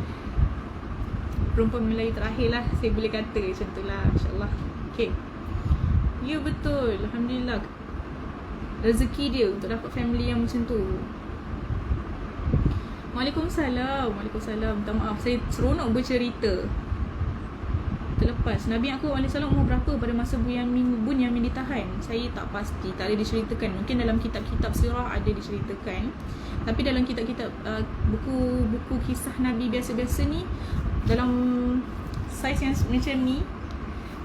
[SPEAKER 1] perempuan Melayu terakhir lah saya boleh kata macam tu lah. InsyaAllah. Okay, ya betul, Alhamdulillah, rezeki dia untuk dapat family yang macam tu. Waalaikumsalam. Minta maaf, saya seronok bercerita. Terlepas Nabi Yaqub AS umur berapa pada masa Bunyamin ditahan? Saya tak pasti, tak ada diceritakan. Mungkin dalam kitab-kitab sirah ada diceritakan, tapi dalam kitab-kitab buku kisah Nabi biasa-biasa ni, dalam saiz yang macam ni,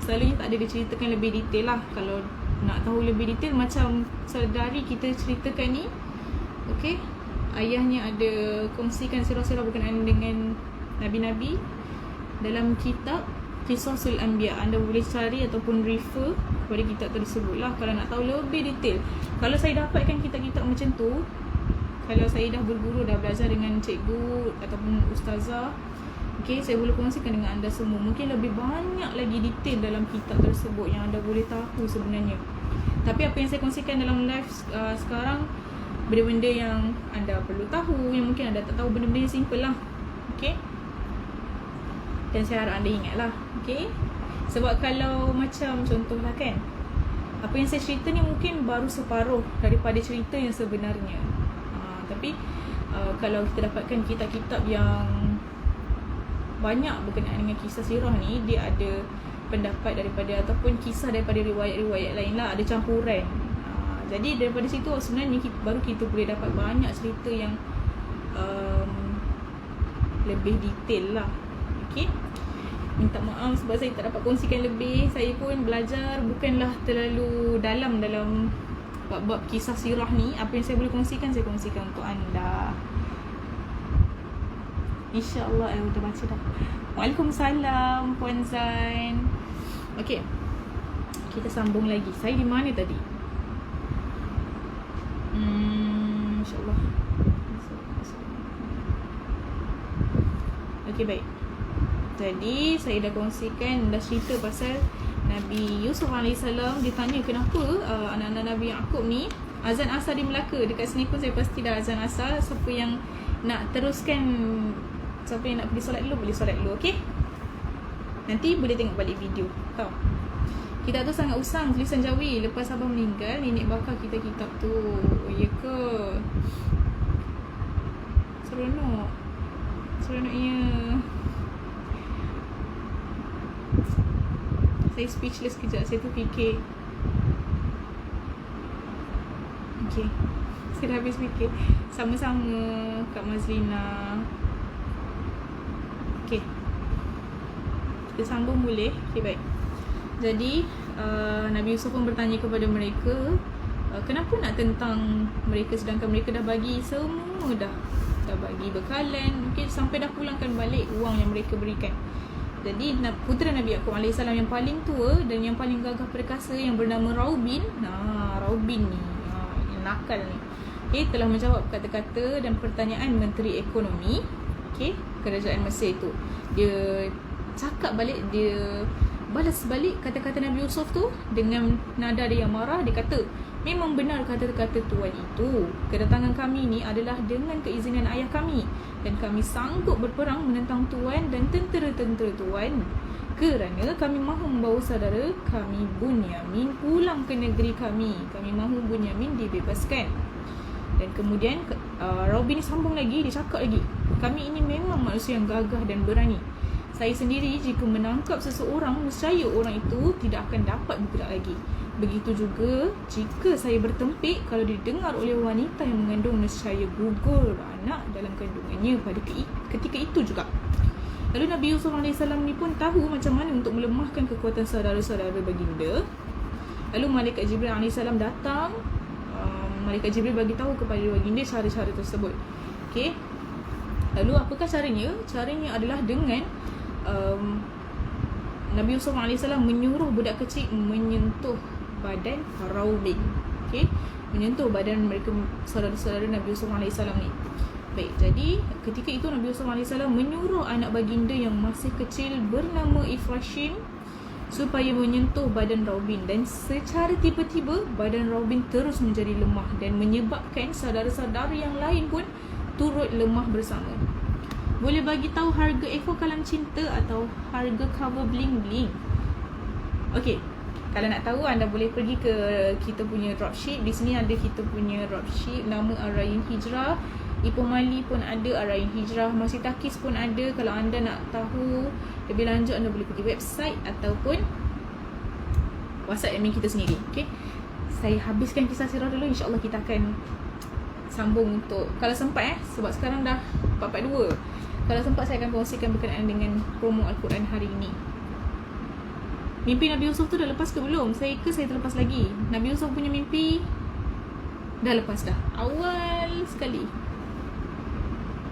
[SPEAKER 1] selalunya tak ada diceritakan lebih detail lah. Kalau nak tahu lebih detail, macam sedari kita ceritakan ni, okay, ayahnya ada kongsikan sirah-sirah berkenaan dengan Nabi-Nabi dalam kitab Qisasul Anbiya. Anda boleh cari ataupun refer kepada kitab tersebut lah kalau nak tahu lebih detail. Kalau saya dapatkan kitab-kitab macam tu, kalau saya dah berguru, dah belajar dengan cikgu ataupun ustazah, okay, saya boleh kongsikan dengan anda semua. Mungkin lebih banyak lagi detail dalam kitab tersebut yang anda boleh tahu sebenarnya. Tapi apa yang saya kongsikan dalam live sekarang, benda-benda yang anda perlu tahu, yang mungkin anda tak tahu, benda-benda yang simple lah. Okay, dan saya harap anda ingat lah. Okay, sebab kalau macam contohlah kan, apa yang saya cerita ni mungkin baru separuh daripada cerita yang sebenarnya. Tapi kalau kita dapatkan kitab-kitab yang banyak berkenaan dengan kisah sirah ni, dia ada pendapat daripada ataupun kisah daripada riwayat-riwayat lain lah, ada campuran. Jadi daripada situ sebenarnya baru kita boleh dapat banyak cerita yang lebih detail lah. Okay, minta maaf sebab saya tak dapat kongsikan lebih. Saya pun belajar bukanlah terlalu dalam bab kisah sirah ni. Apa yang saya boleh kongsikan, saya kongsikan untuk anda. InsyaAllah. Dah baca dah. Waalaikumsalam Puan Zain. Okay, kita sambung lagi. Saya di mana tadi? InsyaAllah. Okay, baik. Jadi saya dah kongsikan, dah cerita pasal Nabi Yusuf AS. Dia tanya kenapa anak-anak Nabi Yaqub ni azan asar di Melaka. Dekat sini pun saya pasti dah azan asar. Siapa yang nak teruskan, siapa yang nak pergi solat dulu, boleh solat dulu. Okay, nanti boleh tengok balik video. Tahu kitab tu sangat usang, tulisan Jawi. Lepas abang meninggal, nenek bakar kitab-kitab tu. Oh ya ke? Seronoknya. Saya speechless kejap. Saya tu fikir, okay, saya dah habis fikir. Sama-sama Kak Mazlina. Okay, kita sambung boleh? Okay, baik. Jadi Nabi Yusuf pun bertanya kepada mereka, kenapa nak tentang mereka sedangkan mereka dah bagi semua, dah bagi bekalan, mungkin sampai dah pulangkan balik wang yang mereka berikan. Jadi putera Nabi Yaqub AS yang paling tua dan yang paling gagah perkasa, yang bernama Raubin. Raubin ni yang nakal ni, okay, telah menjawab kata-kata dan pertanyaan Menteri Ekonomi, okay, kerajaan Mesir itu. Dia cakap balik, dia balas balik kata-kata Nabi Yusuf tu dengan nada dia yang marah. Dia kata, memang benar kata-kata tuan itu. Kedatangan kami ni adalah dengan keizinan ayah kami, dan kami sanggup berperang menentang tuan dan tentera-tentera tuan, kerana kami mahu membawa saudara kami Bunyamin pulang ke negeri kami. Kami mahu Bunyamin dibebaskan. Dan kemudian Raubin ni sambung lagi, dia cakap lagi, kami ini memang manusia yang gagah dan berani. Saya sendiri jika menangkap seseorang, nescaya orang itu tidak akan dapat bergerak lagi. Begitu juga jika saya bertempik, kalau didengar oleh wanita yang mengandung, nescaya gugur anak dalam kandungannya pada ketika itu juga. Lalu Nabi Yusuf AS ni pun tahu macam mana untuk melemahkan kekuatan saudara-saudara baginda. Lalu Malaikat Jibril AS datang. Malaikat Jibril bagi tahu kepada baginda cara-cara tersebut. Okey. Lalu apakah caranya? Caranya adalah dengan Nabi Yusuf AS menyuruh budak kecil menyentuh badan Raubin. Okey, menyentuh badan mereka, saudara-saudara Nabi Yusuf AS ni. Baik, jadi ketika itu Nabi Yusuf AS menyuruh anak baginda yang masih kecil bernama Ifrashim supaya menyentuh badan Raubin, dan secara tiba-tiba badan Raubin terus menjadi lemah dan menyebabkan saudara-saudara yang lain pun turut lemah bersama. Boleh bagi tahu harga ekor kalam cinta atau harga cover bling-bling? Okey, kalau nak tahu anda boleh pergi ke kita punya dropship. Di sini ada kita punya dropship nama Ar-Rayyan Hijrah. Ipoh Mali pun ada, Ar-Rayyan Hijrah. Masih Takis pun ada. Kalau anda nak tahu lebih lanjut, anda boleh pergi website ataupun WhatsApp admin kita sendiri. Okey, saya habiskan kisah sirah dulu. InsyaAllah kita akan sambung untuk kalau sempat sebab sekarang dah 4:42. Kalau sempat saya akan kongsikan berkenaan dengan promo Al-Quran hari ini. Mimpi Nabi Yusuf tu dah lepas ke belum? Saya terlepas lagi. Nabi Yusuf punya mimpi dah lepas dah. Awal sekali.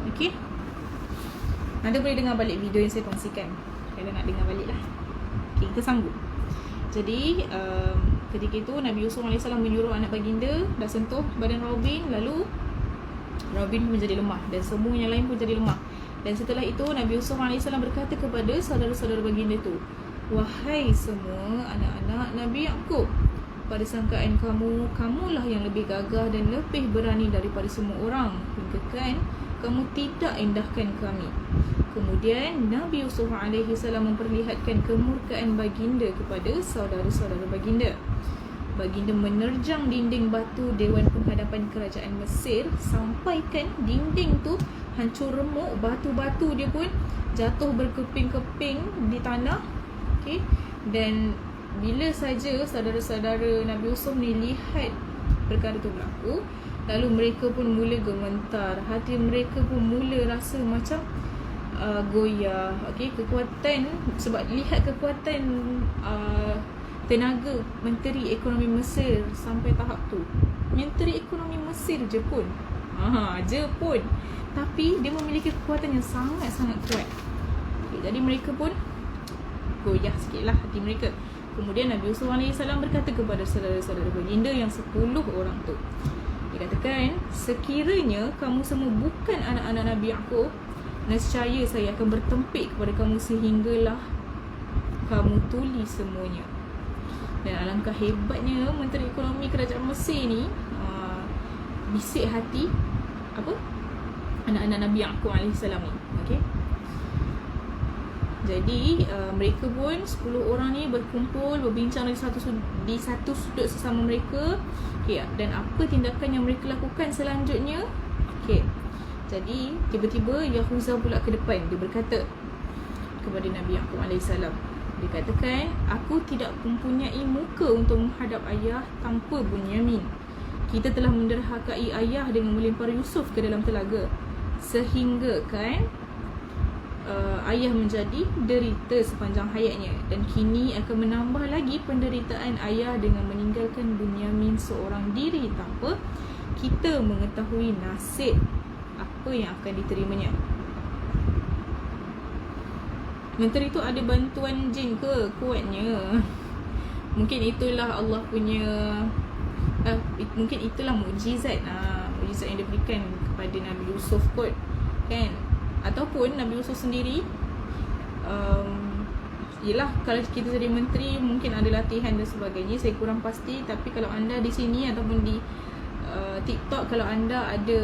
[SPEAKER 1] Okey. Anda boleh dengar balik video yang saya kongsikan. Kalau nak dengar balik lah. Okey, kita sambung. Jadi ketika itu Nabi Yusuf AS menyuruh anak baginda dah sentuh badan Raubin. Lalu Raubin menjadi lemah dan semua yang lain pun jadi lemah. Dan setelah itu Nabi Yusuf AS berkata kepada saudara-saudara baginda tu, wahai semua anak-anak Nabi Yaqub, pada sangkaan kamu, kamulah yang lebih gagah dan lebih berani daripada semua orang, hingga kan kamu tidak endahkan kami. Kemudian Nabi Yusuf AS memperlihatkan kemurkaan baginda kepada saudara-saudara baginda. Baginda menerjang dinding batu Dewan Penghadapan Kerajaan Mesir sampaikan dinding tu hancur remuk, batu-batu dia pun jatuh berkeping-keping di tanah. Okey, dan bila saja saudara-saudara Nabi Yusuf ni lihat perkara tu berlaku, lalu mereka pun mula gemetar, hati mereka pun mula rasa macam goyah. Okey, kekuatan, sebab lihat kekuatan tenaga Menteri Ekonomi Mesir sampai tahap tu. Menteri Ekonomi Mesir je pun, tapi dia memiliki kekuatan yang sangat-sangat kuat. Okay, jadi mereka pun goyah sikit lah hati mereka. Kemudian Nabi Yusuf AS berkata kepada saudara-saudara baginda yang 10 orang tu, dia katakan, sekiranya kamu semua bukan anak-anak Nabi Yaqub, nescaya saya akan bertempik kepada kamu sehinggalah kamu tulis semuanya. Dan alangkah hebatnya Menteri Ekonomi Kerajaan Mesir ni bisik hati anak-anak Nabi Yaqub AS ni. Okay, jadi mereka pun 10 orang ni berkumpul, berbincang di satu sudut sesama mereka. Okay, dan apa tindakan yang mereka lakukan selanjutnya? Okay, jadi tiba-tiba Yahuza pula ke depan. Dia berkata kepada Nabi Yaqub AS, dia katakan, aku tidak mempunyai muka untuk menghadap ayah tanpa Bunyamin. Kita telah menderhakai ayah dengan melempar Yusuf ke dalam telaga, sehingga kan ayah menjadi derita sepanjang hayatnya, dan kini akan menambah lagi penderitaan ayah dengan meninggalkan Bunyamin seorang diri tanpa kita mengetahui nasib apa yang akan diterimanya. Menteri tu ada bantuan jin ke? Kuatnya mungkin itulah Allah punya mungkin itulah mukjizat yang diberikan kepada Nabi Yusuf kot, kan? Ataupun Nabi Yusuf sendiri yelah, kalau kita jadi menteri mungkin ada latihan dan sebagainya, saya kurang pasti. Tapi kalau anda di sini ataupun di TikTok, kalau anda ada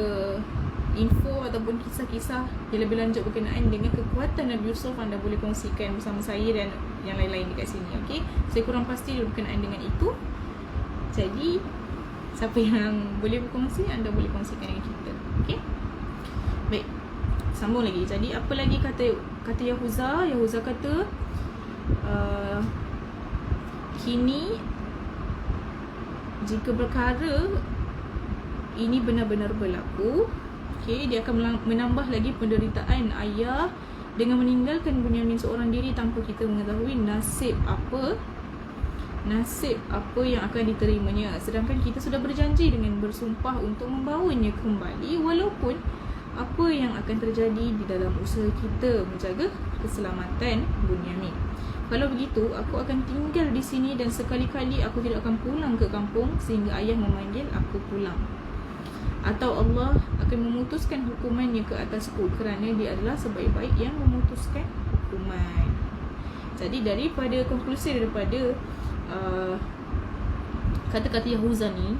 [SPEAKER 1] info ataupun kisah-kisah yang lebih lanjut berkenaan dengan kekuatan Nabi Yusuf, anda boleh kongsikan bersama saya dan yang lain-lain dekat sini. Okey, saya kurang pasti berkenaan dengan itu. Jadi siapa yang boleh berkongsi, anda boleh kongsikan dengan kita. Okey, baik, sambung lagi. Jadi apa lagi kata Yahuza? Yahuza kata kini jika perkara ini benar-benar berlaku, dia akan menambah lagi penderitaan ayah dengan meninggalkan Bunyamin seorang diri tanpa kita mengetahui nasib apa yang akan diterimanya. Sedangkan kita sudah berjanji dengan bersumpah untuk membawanya kembali, walaupun apa yang akan terjadi di dalam usaha kita menjaga keselamatan Bunyamin. Kalau begitu, aku akan tinggal di sini dan sekali-kali aku tidak akan pulang ke kampung sehingga ayah memanggil aku pulang. Atau Allah akan memutuskan hukumannya ke atasku kerana dia adalah sebaik-baik yang memutuskan hukuman. Jadi daripada konklusi daripada kata-kata Yahuza ni,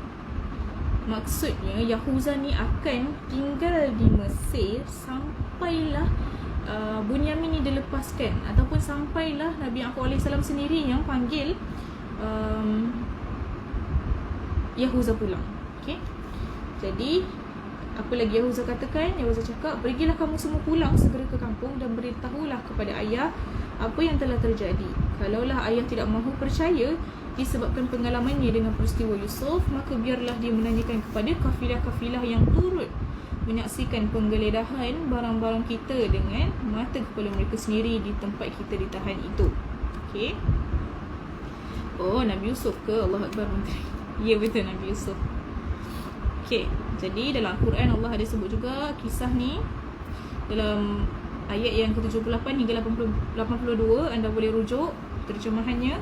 [SPEAKER 1] maksudnya Yahuza ni akan tinggal di Mesir sampailah Bunyamin ni dilepaskan, ataupun sampailah Nabi Yaqub AS sendiri yang panggil Yahuza pulang. Jadi apa lagi Yahuza katakan? Yahuza cakap, pergilah kamu semua pulang segera ke kampung dan beritahulah kepada ayah apa yang telah terjadi. Kalaulah ayah tidak mahu percaya disebabkan pengalamannya dengan peristiwa Yusuf, maka biarlah dia menanyakan kepada kafilah-kafilah yang turut menyaksikan penggeledahan barang-barang kita dengan mata kepala mereka sendiri di tempat kita ditahan itu. Oh, Nabi Yusuf ke? Allah Akbar. Ya, betul, Nabi Yusuf. Jadi dalam Al-Quran Allah ada sebut juga kisah ni dalam ayat yang ke-78 hingga 82. Anda boleh rujuk terjemahannya.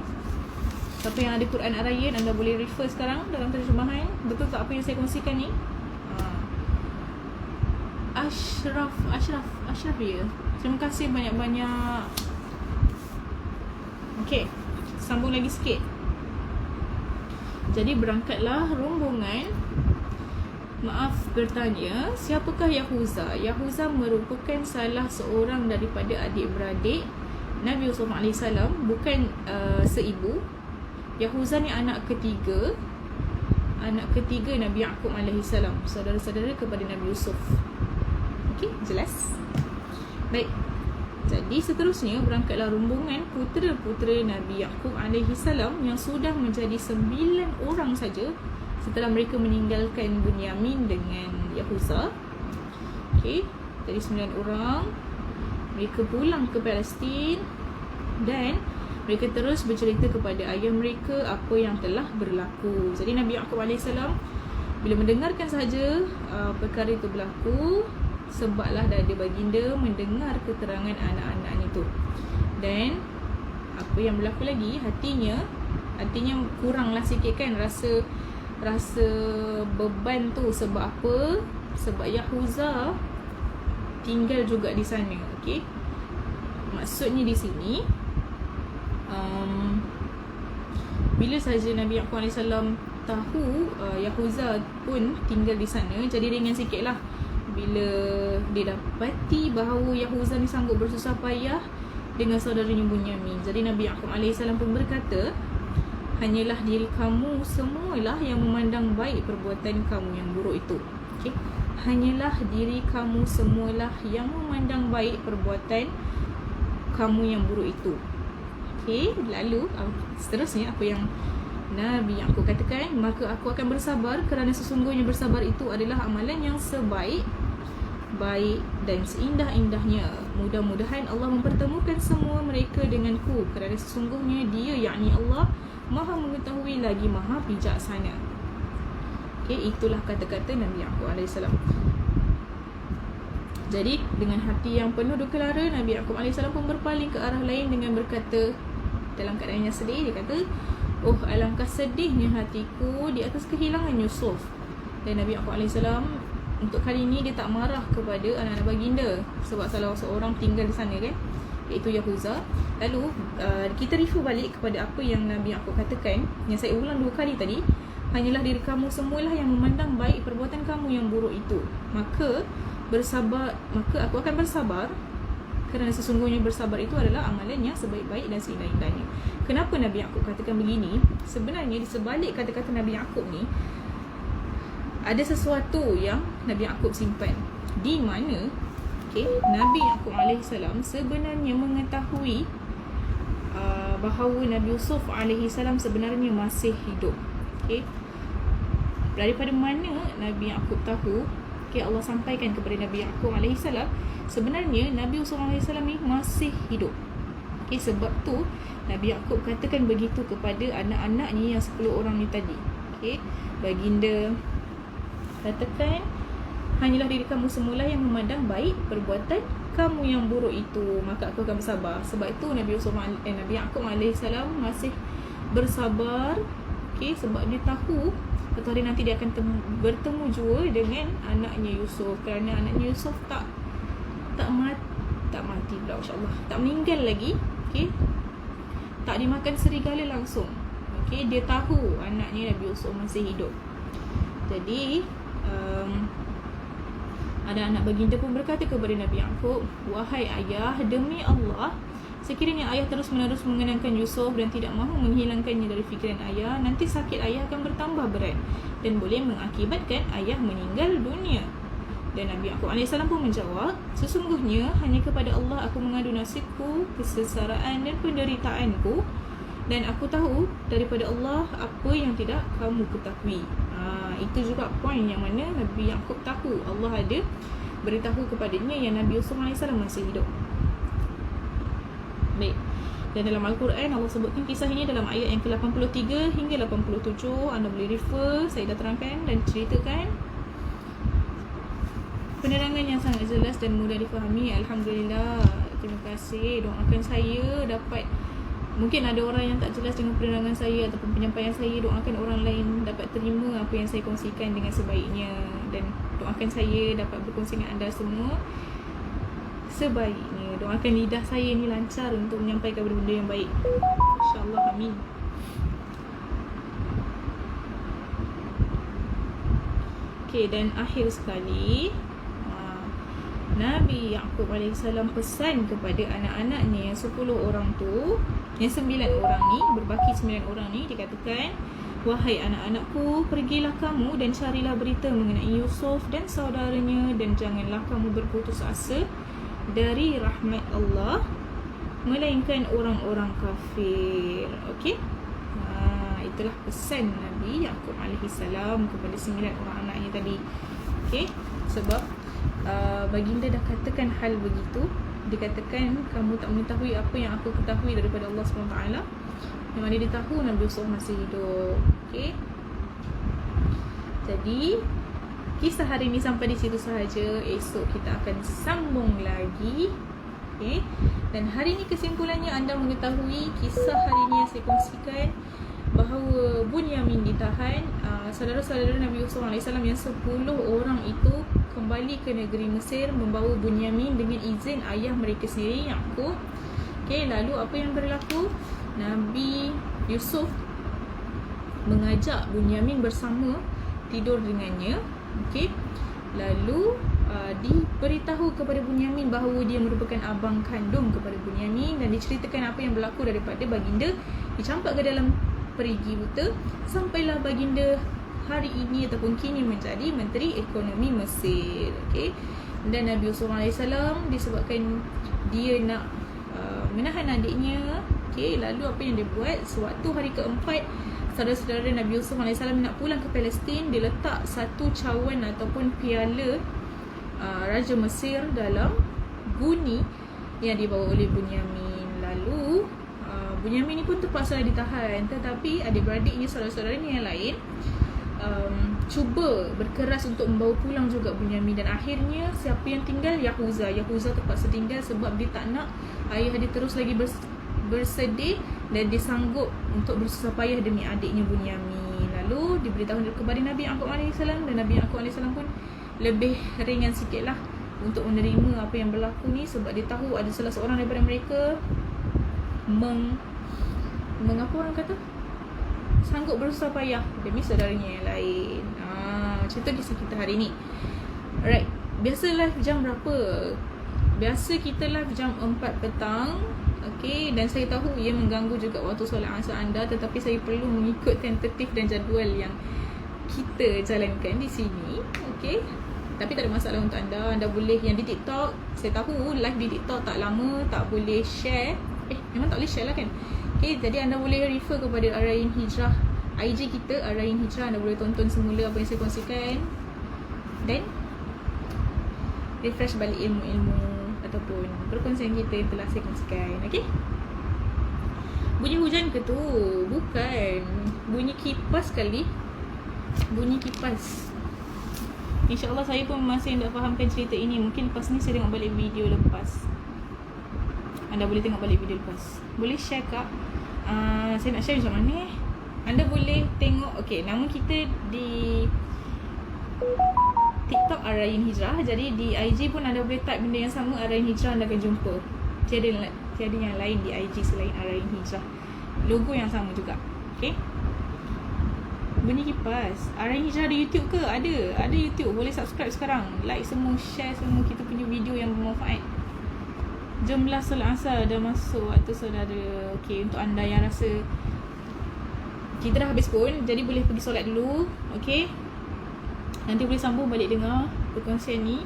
[SPEAKER 1] Siapa yang ada Quran Ar-Rayyan, anda boleh refer sekarang dalam terjemahan. Betul tak apa yang saya kongsikan ni? Ashraf ya. Terima kasih banyak-banyak. Sambung lagi sikit. Jadi berangkatlah rombongan. Maaf bertanya, siapakah Yahuza? Yahuza merupakan salah seorang daripada adik-beradik Nabi Yusuf AS, bukan seibu. Yahuza ni anak ketiga Nabi Yaqub AS, saudara-saudara kepada Nabi Yusuf. Jelas? Baik. Jadi seterusnya berangkatlah rombongan putera-putera Nabi Yaqub AS yang sudah menjadi 9 orang saja setelah mereka meninggalkan Bunyamin dengan Yahuza. Jadi 9 orang. Mereka pulang ke Palestin dan mereka terus bercerita kepada ayah mereka apa yang telah berlaku. Jadi Nabi Yaqub AS bila mendengarkan sahaja perkara itu berlaku, sebablah dada baginda mendengar keterangan anak-anak itu. Dan apa yang berlaku lagi, hatinya kuranglah sikit kan rasa beban tu. Sebab apa? Sebab Yahuza tinggal juga di sana. Maksudnya di sini bila sahaja Nabi Yaqub AS tahu Yahuza pun tinggal di sana, jadi ringan sikit lah bila dia dapati bahawa Yahuza ni sanggup bersusah payah dengan saudaranya Bunyamin. Jadi Nabi Yaqub AS pun berkata, hanyalah diri kamu semualah yang memandang baik perbuatan kamu yang buruk itu. Hanyalah diri kamu semualah yang memandang baik perbuatan kamu yang buruk itu. Lalu seterusnya apa yang Nabi Yaqub katakan, maka aku akan bersabar kerana sesungguhnya bersabar itu adalah amalan yang sebaik dan seindah-indahnya. Mudah-mudahan Allah mempertemukan semua mereka denganku kerana sesungguhnya Dia, yakni Allah, Maha mengetahui lagi Maha bijaksana. Itulah kata-kata Nabi Yaqub AS. Jadi dengan hati yang penuh duka lara, Nabi Yaqub AS pun berpaling ke arah lain dengan berkata, dalam keadaan yang sedih, dia kata, oh alangkah sedihnya hatiku di atas kehilangan Yusuf. Dan Nabi Yaqub AS untuk kali ini dia tak marah kepada anak-anak baginda sebab salah seorang tinggal di sana kan, iaitu Yahuza. Lalu kita refer balik kepada apa yang Nabi Yaqub katakan, yang saya ulang 2 kali tadi, hanyalah diri kamu semualah yang memandang baik perbuatan kamu yang buruk itu. Maka aku akan bersabar kerana sesungguhnya bersabar itu adalah amalan yang sebaik-baik dan seindah-indahnya. Kenapa Nabi Yaqub katakan begini? Sebenarnya di sebalik kata-kata Nabi Yaqub ni ada sesuatu yang Nabi Yaqub simpan, di mana Nabi Yaqub AS sebenarnya mengetahui bahawa Nabi Yusuf AS sebenarnya masih hidup. Daripada mana Nabi Yaqub tahu? Allah sampaikan kepada Nabi Yaqub AS, sebenarnya Nabi Yusuf AS ni masih hidup. Sebab tu Nabi Yaqub katakan begitu kepada anak-anaknya yang 10 orang ni tadi. Baginda katakan, hanyalah diri kamu semula yang memandang baik perbuatan kamu yang buruk itu, maka aku akan bersabar. Sebab itu Nabi Yaqub AS masih bersabar. Sebab dia tahu satu hari nanti dia akan bertemu jua dengan anaknya Yusuf. Kerana anaknya Yusuf tak mati pula, insya-Allah, tak meninggal lagi. Tak dimakan serigala langsung. Dia tahu anaknya Nabi Yusuf masih hidup. Jadi ada anak baginda pun berkata kepada Nabi Yaqub, wahai ayah, demi Allah, sekiranya ayah terus menerus mengenangkan Yusuf dan tidak mahu menghilangkannya dari fikiran ayah, nanti sakit ayah akan bertambah berat dan boleh mengakibatkan ayah meninggal dunia. Dan Nabi Yaqub AS pun menjawab, sesungguhnya hanya kepada Allah aku mengadu nasibku, kesengsaraan dan penderitaanku, dan aku tahu daripada Allah apa yang tidak kamu ketahui. Itu juga poin yang mana Nabi Yaqub tahu Allah ada beritahu kepadanya yang Nabi Yusuf AS masih hidup. Baik. Dan dalam Al-Quran Allah sebutkan kisah ini dalam ayat yang ke-83 hingga 87. Anda boleh refer, saya dah terangkan dan ceritakan. Penerangan yang sangat jelas dan mudah difahami. Alhamdulillah. Terima kasih. Doakan saya dapat, mungkin ada orang yang tak jelas dengan penerangan saya ataupun penyampaian saya, doakan orang lain dapat terima apa yang saya kongsikan dengan sebaiknya, dan doakan saya dapat berkongsi dengan anda semua sebaiknya. Doakan lidah saya ni lancar untuk menyampaikan benda yang baik, InsyaAllah, amin. Dan akhir sekali, Nabi Yaqub AS pesan kepada anak-anaknya yang 10 orang tu, yang 9 orang ni, berbaki 9 orang ni, dikatakan, wahai anak-anakku, pergilah kamu dan carilah berita mengenai Yusuf dan saudaranya, dan janganlah kamu berputus asa dari rahmat Allah, melainkan orang-orang kafir. Itulah pesan Nabi Yaqub AS kepada 9 orang anaknya tadi. Sebab baginda dah katakan hal begitu. Dikatakan, kamu tak mengetahui apa yang aku ketahui daripada Allah SWT. Yang mana dia tahu Nabi Yusuf masih hidup. Jadi kisah hari ini sampai di situ sahaja. Esok kita akan sambung lagi. Dan hari ini kesimpulannya, anda mengetahui kisah hari ini yang saya kongsikan, bahawa Bunyamin ditahan. Saudara-saudara Nabi Yusuf AS yang 10 orang itu kembali ke negeri Mesir membawa Bunyamin dengan izin ayah mereka sendiri, Yaqub. Lalu apa yang berlaku? Nabi Yusuf mengajak Bunyamin bersama tidur dengannya. Lalu diberitahu kepada Bunyamin bahawa dia merupakan abang kandung kepada Bunyamin, dan diceritakan apa yang berlaku daripada baginda dicampak ke dalam perigi buta sampailah baginda hari ini ataupun kini menjadi Menteri Ekonomi Mesir. Dan Nabi Yusuf AS disebabkan dia nak menahan adiknya, lalu apa yang dia buat, sewaktu hari keempat saudara-saudara Nabi Yusuf AS nak pulang ke Palestin, dia letak satu cawan ataupun piala Raja Mesir dalam guni yang dibawa oleh Bunyamin. Lalu Bunyamin ni pun terpaksa ditahan, tetapi adik-beradiknya, saudara-saudaranya yang lain cuba berkeras untuk membawa pulang juga Bunyamin. Dan akhirnya siapa yang tinggal? Yahuza terpaksa tinggal sebab dia tak nak ayah dia terus lagi bersedih, dan dia sanggup untuk bersusah payah demi adiknya Bunyamin. Lalu diberitahu kepada Nabi Yaqub AS, dan Nabi Yaqub AS pun lebih ringan sikit lah untuk menerima apa yang berlaku ni, sebab dia tahu ada salah seorang daripada mereka mengapa orang kata sanggup bersusah payah demi saudaranya yang lain. Macam tu kisah kita hari ni. Alright, biasa live jam berapa? Biasa kita live jam 4 petang. Dan saya tahu ia mengganggu juga waktu solat asar anda, tetapi saya perlu mengikut tentatif dan jadual yang kita jalankan di sini. Tapi tak ada masalah untuk anda. Anda boleh yang di TikTok, saya tahu live di TikTok tak lama, tak boleh share. Memang tak boleh share lah kan. Jadi anda boleh refer kepada Arain Hijrah IG kita Arahin Hijrah. Anda boleh tonton semula apa yang saya kongsikan dan refresh balik ilmu-ilmu ataupun perkongsian kita yang telah saya kongsikan. Okay, bunyi hujan ke tu? Bukan, bunyi kipas kali. Bunyi kipas. InsyaAllah saya pun masih tak fahamkan cerita ini. Mungkin lepas ni saya tengok balik video lepas. Anda boleh tengok balik video lepas. Boleh share kak? Saya nak share macam mana? Anda boleh tengok. Okay, nama kita di TikTok Arahin Hijrah. Jadi di IG pun anda boleh type benda yang sama, Arahin Hijrah, anda akan jumpa. Tiada yang lain di IG selain Arahin Hijrah. Logo yang sama juga. Okay, bunyi kipas. Arahin Hijrah ada YouTube ke? Ada YouTube. Boleh subscribe sekarang. Like semua, share semua kita punya video yang bermanfaat. Jomlah solat asar dah masuk waktu saudara. Okay, untuk anda yang rasa kita dah habis pun, jadi boleh pergi solat dulu. Okay, nanti boleh sambung balik dengar perkongsian ni.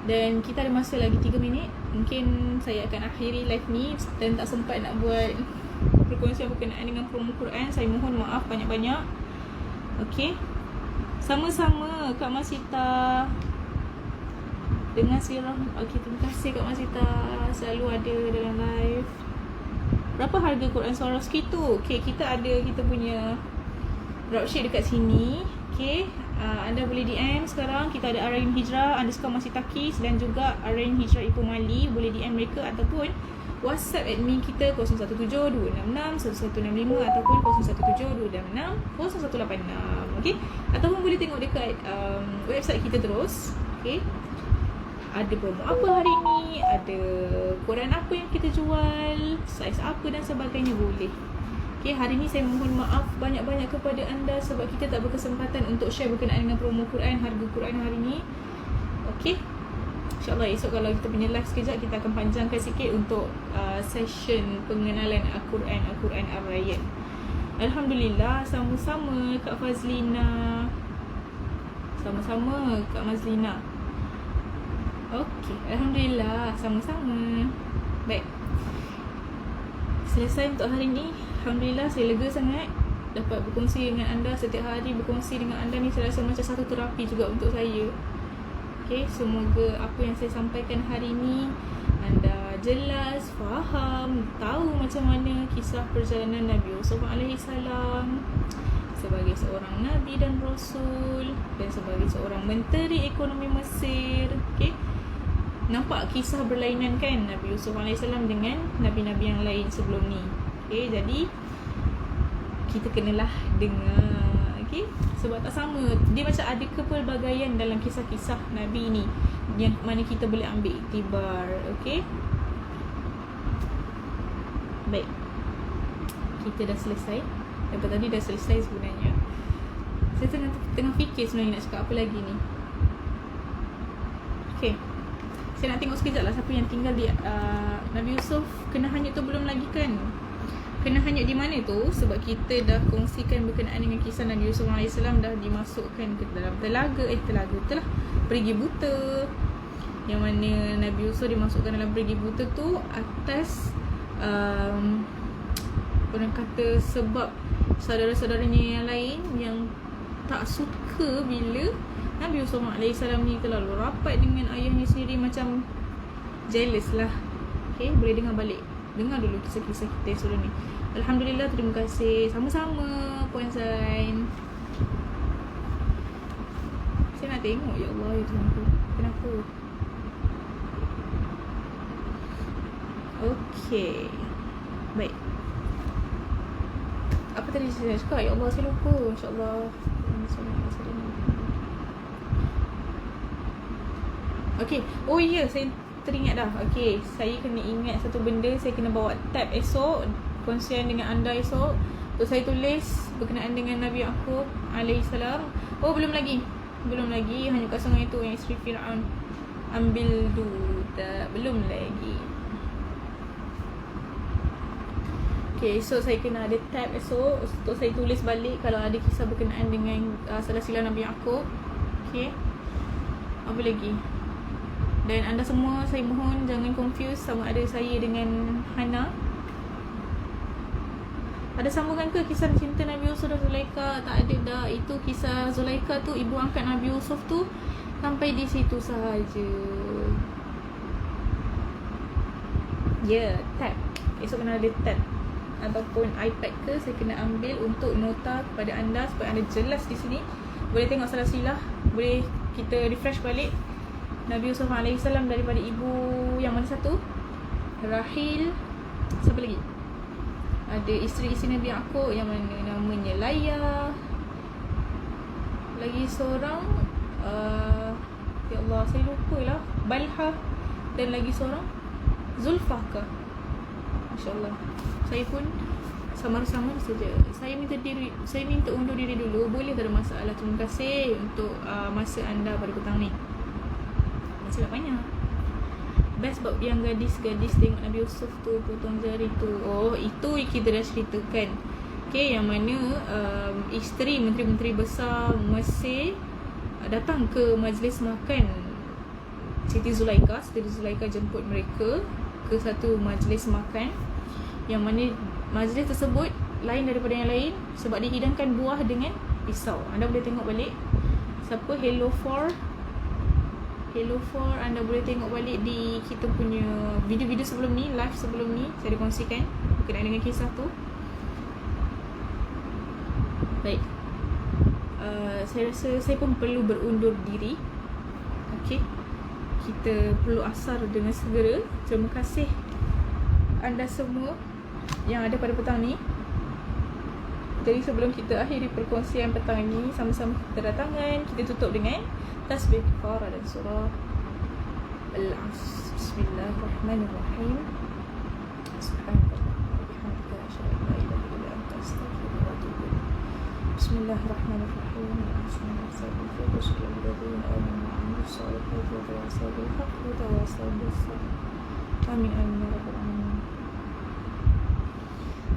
[SPEAKER 1] Dan kita ada masa lagi 3 minit. Mungkin saya akan akhiri live ni dan tak sempat nak buat perkongsian berkenaan dengan promo Quran. Saya mohon maaf banyak-banyak. Okay, sama-sama Kak Masita dengan sirah. Okay, terima kasih Kak Masita, selalu ada dalam live. Berapa harga Quran Swarovski tu? Okay, kita punya dropship dekat sini. Okay, anda boleh DM sekarang. Kita ada Arahin Hijrah _Masitakis dan juga Arahin Hijrah Ipoh Mali. Boleh DM mereka ataupun WhatsApp admin kita 0172661165 ataupun 0172660186. Okay, ataupun boleh tengok dekat website kita terus. Okay, ada promo apa hari ni, ada Quran apa yang kita jual, saiz apa dan sebagainya, boleh. Okay, hari ni saya mohon maaf banyak-banyak kepada anda sebab kita tak berkesempatan untuk share berkenaan dengan promo Quran, harga Quran hari ni. Okay, InsyaAllah esok kalau kita punya live sekejap, kita akan panjangkan sikit untuk session pengenalan Al-Quran Ar-Rayyan. Alhamdulillah, sama-sama Kak Fazlina. Sama-sama Kak Mazlina. Okey, Alhamdulillah, sama-sama. Baik, selesai untuk hari ni. Alhamdulillah, saya lega sangat dapat berkongsi dengan anda. Setiap hari berkongsi dengan anda ni saya rasa macam satu terapi juga untuk saya. Okay, semoga apa yang saya sampaikan hari ni anda jelas, faham, tahu macam mana kisah perjalanan Nabi Yusuf AS sebagai seorang Nabi dan Rasul dan sebagai seorang menteri ekonomi Mesir. Okay, nampak kisah berlainan kan Nabi Yusuf AS dengan Nabi-Nabi yang lain sebelum ni. Okay, jadi kita kenalah dengar. Okay, sebab tak sama, dia macam ada kepelbagaian dalam kisah-kisah Nabi ni yang mana kita boleh ambil iktibar. Okay, baik, kita dah selesai. Lepas tadi dah selesai sebenarnya. Saya tengah fikir sebenarnya nak cakap apa lagi ni. Okay, saya nak tengok sekejap lah siapa yang tinggal di Nabi Yusuf kena hanyut tu belum lagi kan. Kena hanyut di mana tu? Sebab kita dah kongsikan berkenaan dengan kisah Nabi Yusuf AS dah dimasukkan ke dalam telaga. Itulah perigi buta. Yang mana Nabi Yusuf dimasukkan dalam perigi buta tu atas orang kata sebab saudara-saudaranya yang lain yang tak suka bila Nabi Yusuf AS ni terlalu rapat dengan ayahnya sendiri, macam jealous lah. Okay, boleh dengar balik. Dengar dulu kisah-kisah kita sebelum ni. Alhamdulillah, terima kasih. Sama-sama Puan Zain. Saya nak tengok, ya Allah, ya Tuhan. Kenapa? Okay, baik. Apa tadi saya cakap? Ya Allah, saya lupa. InsyaAllah. Okay, oh ya, saya teringat dah. Okay, saya kena ingat satu benda. Saya kena bawa tab esok, kongsian dengan anda esok, untuk saya tulis berkenaan dengan Nabi Yaqub alaihissalam. Oh, belum lagi hanyutkan sungai itu yang isteri Fir'aun ambil duta. Belum lagi. Okay, esok saya kena ada tab esok untuk saya tulis balik kalau ada kisah berkenaan dengan salah silah Nabi Yaqub. Okay, apa lagi? Dan anda semua, saya mohon jangan confuse sama ada saya dengan Hana. Ada sambungan ke kisah cinta Nabi Yusuf dan Zulaikha? Tak ada dah. Itu kisah Zulaikha tu, ibu angkat Nabi Yusuf tu, sampai di situ sahaja. Ya, tab. Esok kena ada tab ataupun iPad ke, saya kena ambil untuk nota kepada anda supaya anda jelas di sini. Boleh tengok salah silah, boleh kita refresh balik. Nabi Yusuf AS daripada ibu yang mana satu? Rahil. Siapa lagi? Ada isteri-isteri Nabi Yaakob yang mana namanya Laya. Lagi seorang ya Allah, saya lupa lah, Balha. Dan lagi seorang Zulfah ke? Masya Allah. Saya pun samar-samar saja. Saya minta undur diri dulu. Boleh, tak ada masalah. Terima kasih untuk masa anda pada petang ni. Masih banyak. Best bab yang gadis-gadis tengok Nabi Yusuf tu potong jari tu. Oh, itu kita dah ceritakan. Okay, yang mana isteri menteri-menteri besar Mesir datang ke majlis makan Siti Zulaikha. Siti Zulaikha jemput mereka ke satu majlis makan, yang mana majlis tersebut lain daripada yang lain sebab dihidangkan buah dengan pisau. Anda boleh tengok balik. Siapa Hello for anda boleh tengok balik di kita punya video-video sebelum ni, live sebelum ni saya ada kongsikan berkenaan dengan kisah tu. Baik, saya rasa saya pun perlu berundur diri. Okey, kita perlu asar dengan segera. Terima kasih anda semua yang ada pada petang ni. Jadi sebelum kita akhiri perkongsian petang ini, sama-sama kita tangan, kita tutup dengan tasbih kafarah dan surah Al-Asr. Bismillahirrahmanirrahim. Subhanallah wa bihamdihi, asyhadu an la ilaha illa anta, astaghfiruka wa atubu ilaik. Bismillahirrahmanirrahim. Assalamualaikum warahmatullahi wabarakatuh. Amin amin ya rabbal alamin.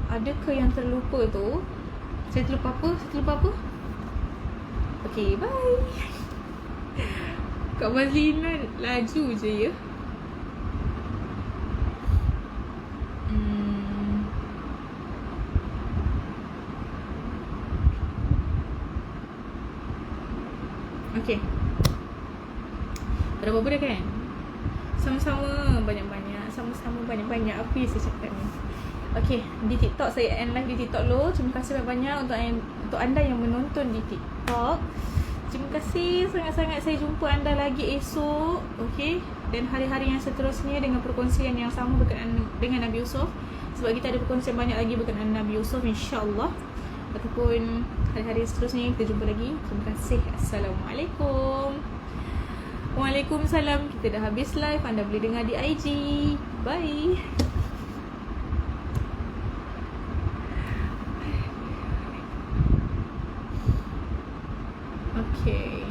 [SPEAKER 1] Adakah yang terlupa tu? Saya terlupa apa? Okay, bye. Kak Mazlina laju je ya. Okay, tak ada apa-apa dah kan? Sama-sama banyak-banyak. Apa yang saya cakap ni? Okay, di TikTok saya end live di TikTok lo. Terima kasih banyak-banyak untuk anda yang menonton di TikTok. Terima kasih sangat-sangat. Saya jumpa anda lagi esok. Okay, dan hari-hari yang seterusnya dengan perkongsian yang sama berkenaan dengan Nabi Yusuf. Sebab kita ada perkongsian banyak lagi berkenaan Nabi Yusuf, insyaAllah. Ataupun hari-hari seterusnya kita jumpa lagi. Terima kasih. Assalamualaikum. Waalaikumsalam. Kita dah habis live. Anda boleh dengar di IG. Bye. Okay.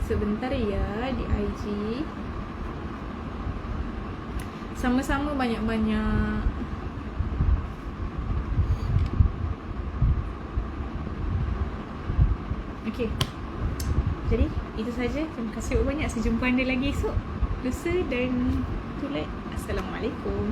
[SPEAKER 1] Sebentar ya di IG. Sama-sama banyak-banyak. Okay, jadi itu saja. Terima kasih banyak. Saya jumpa anda lagi esok. Lusa dan tulat. Assalamualaikum.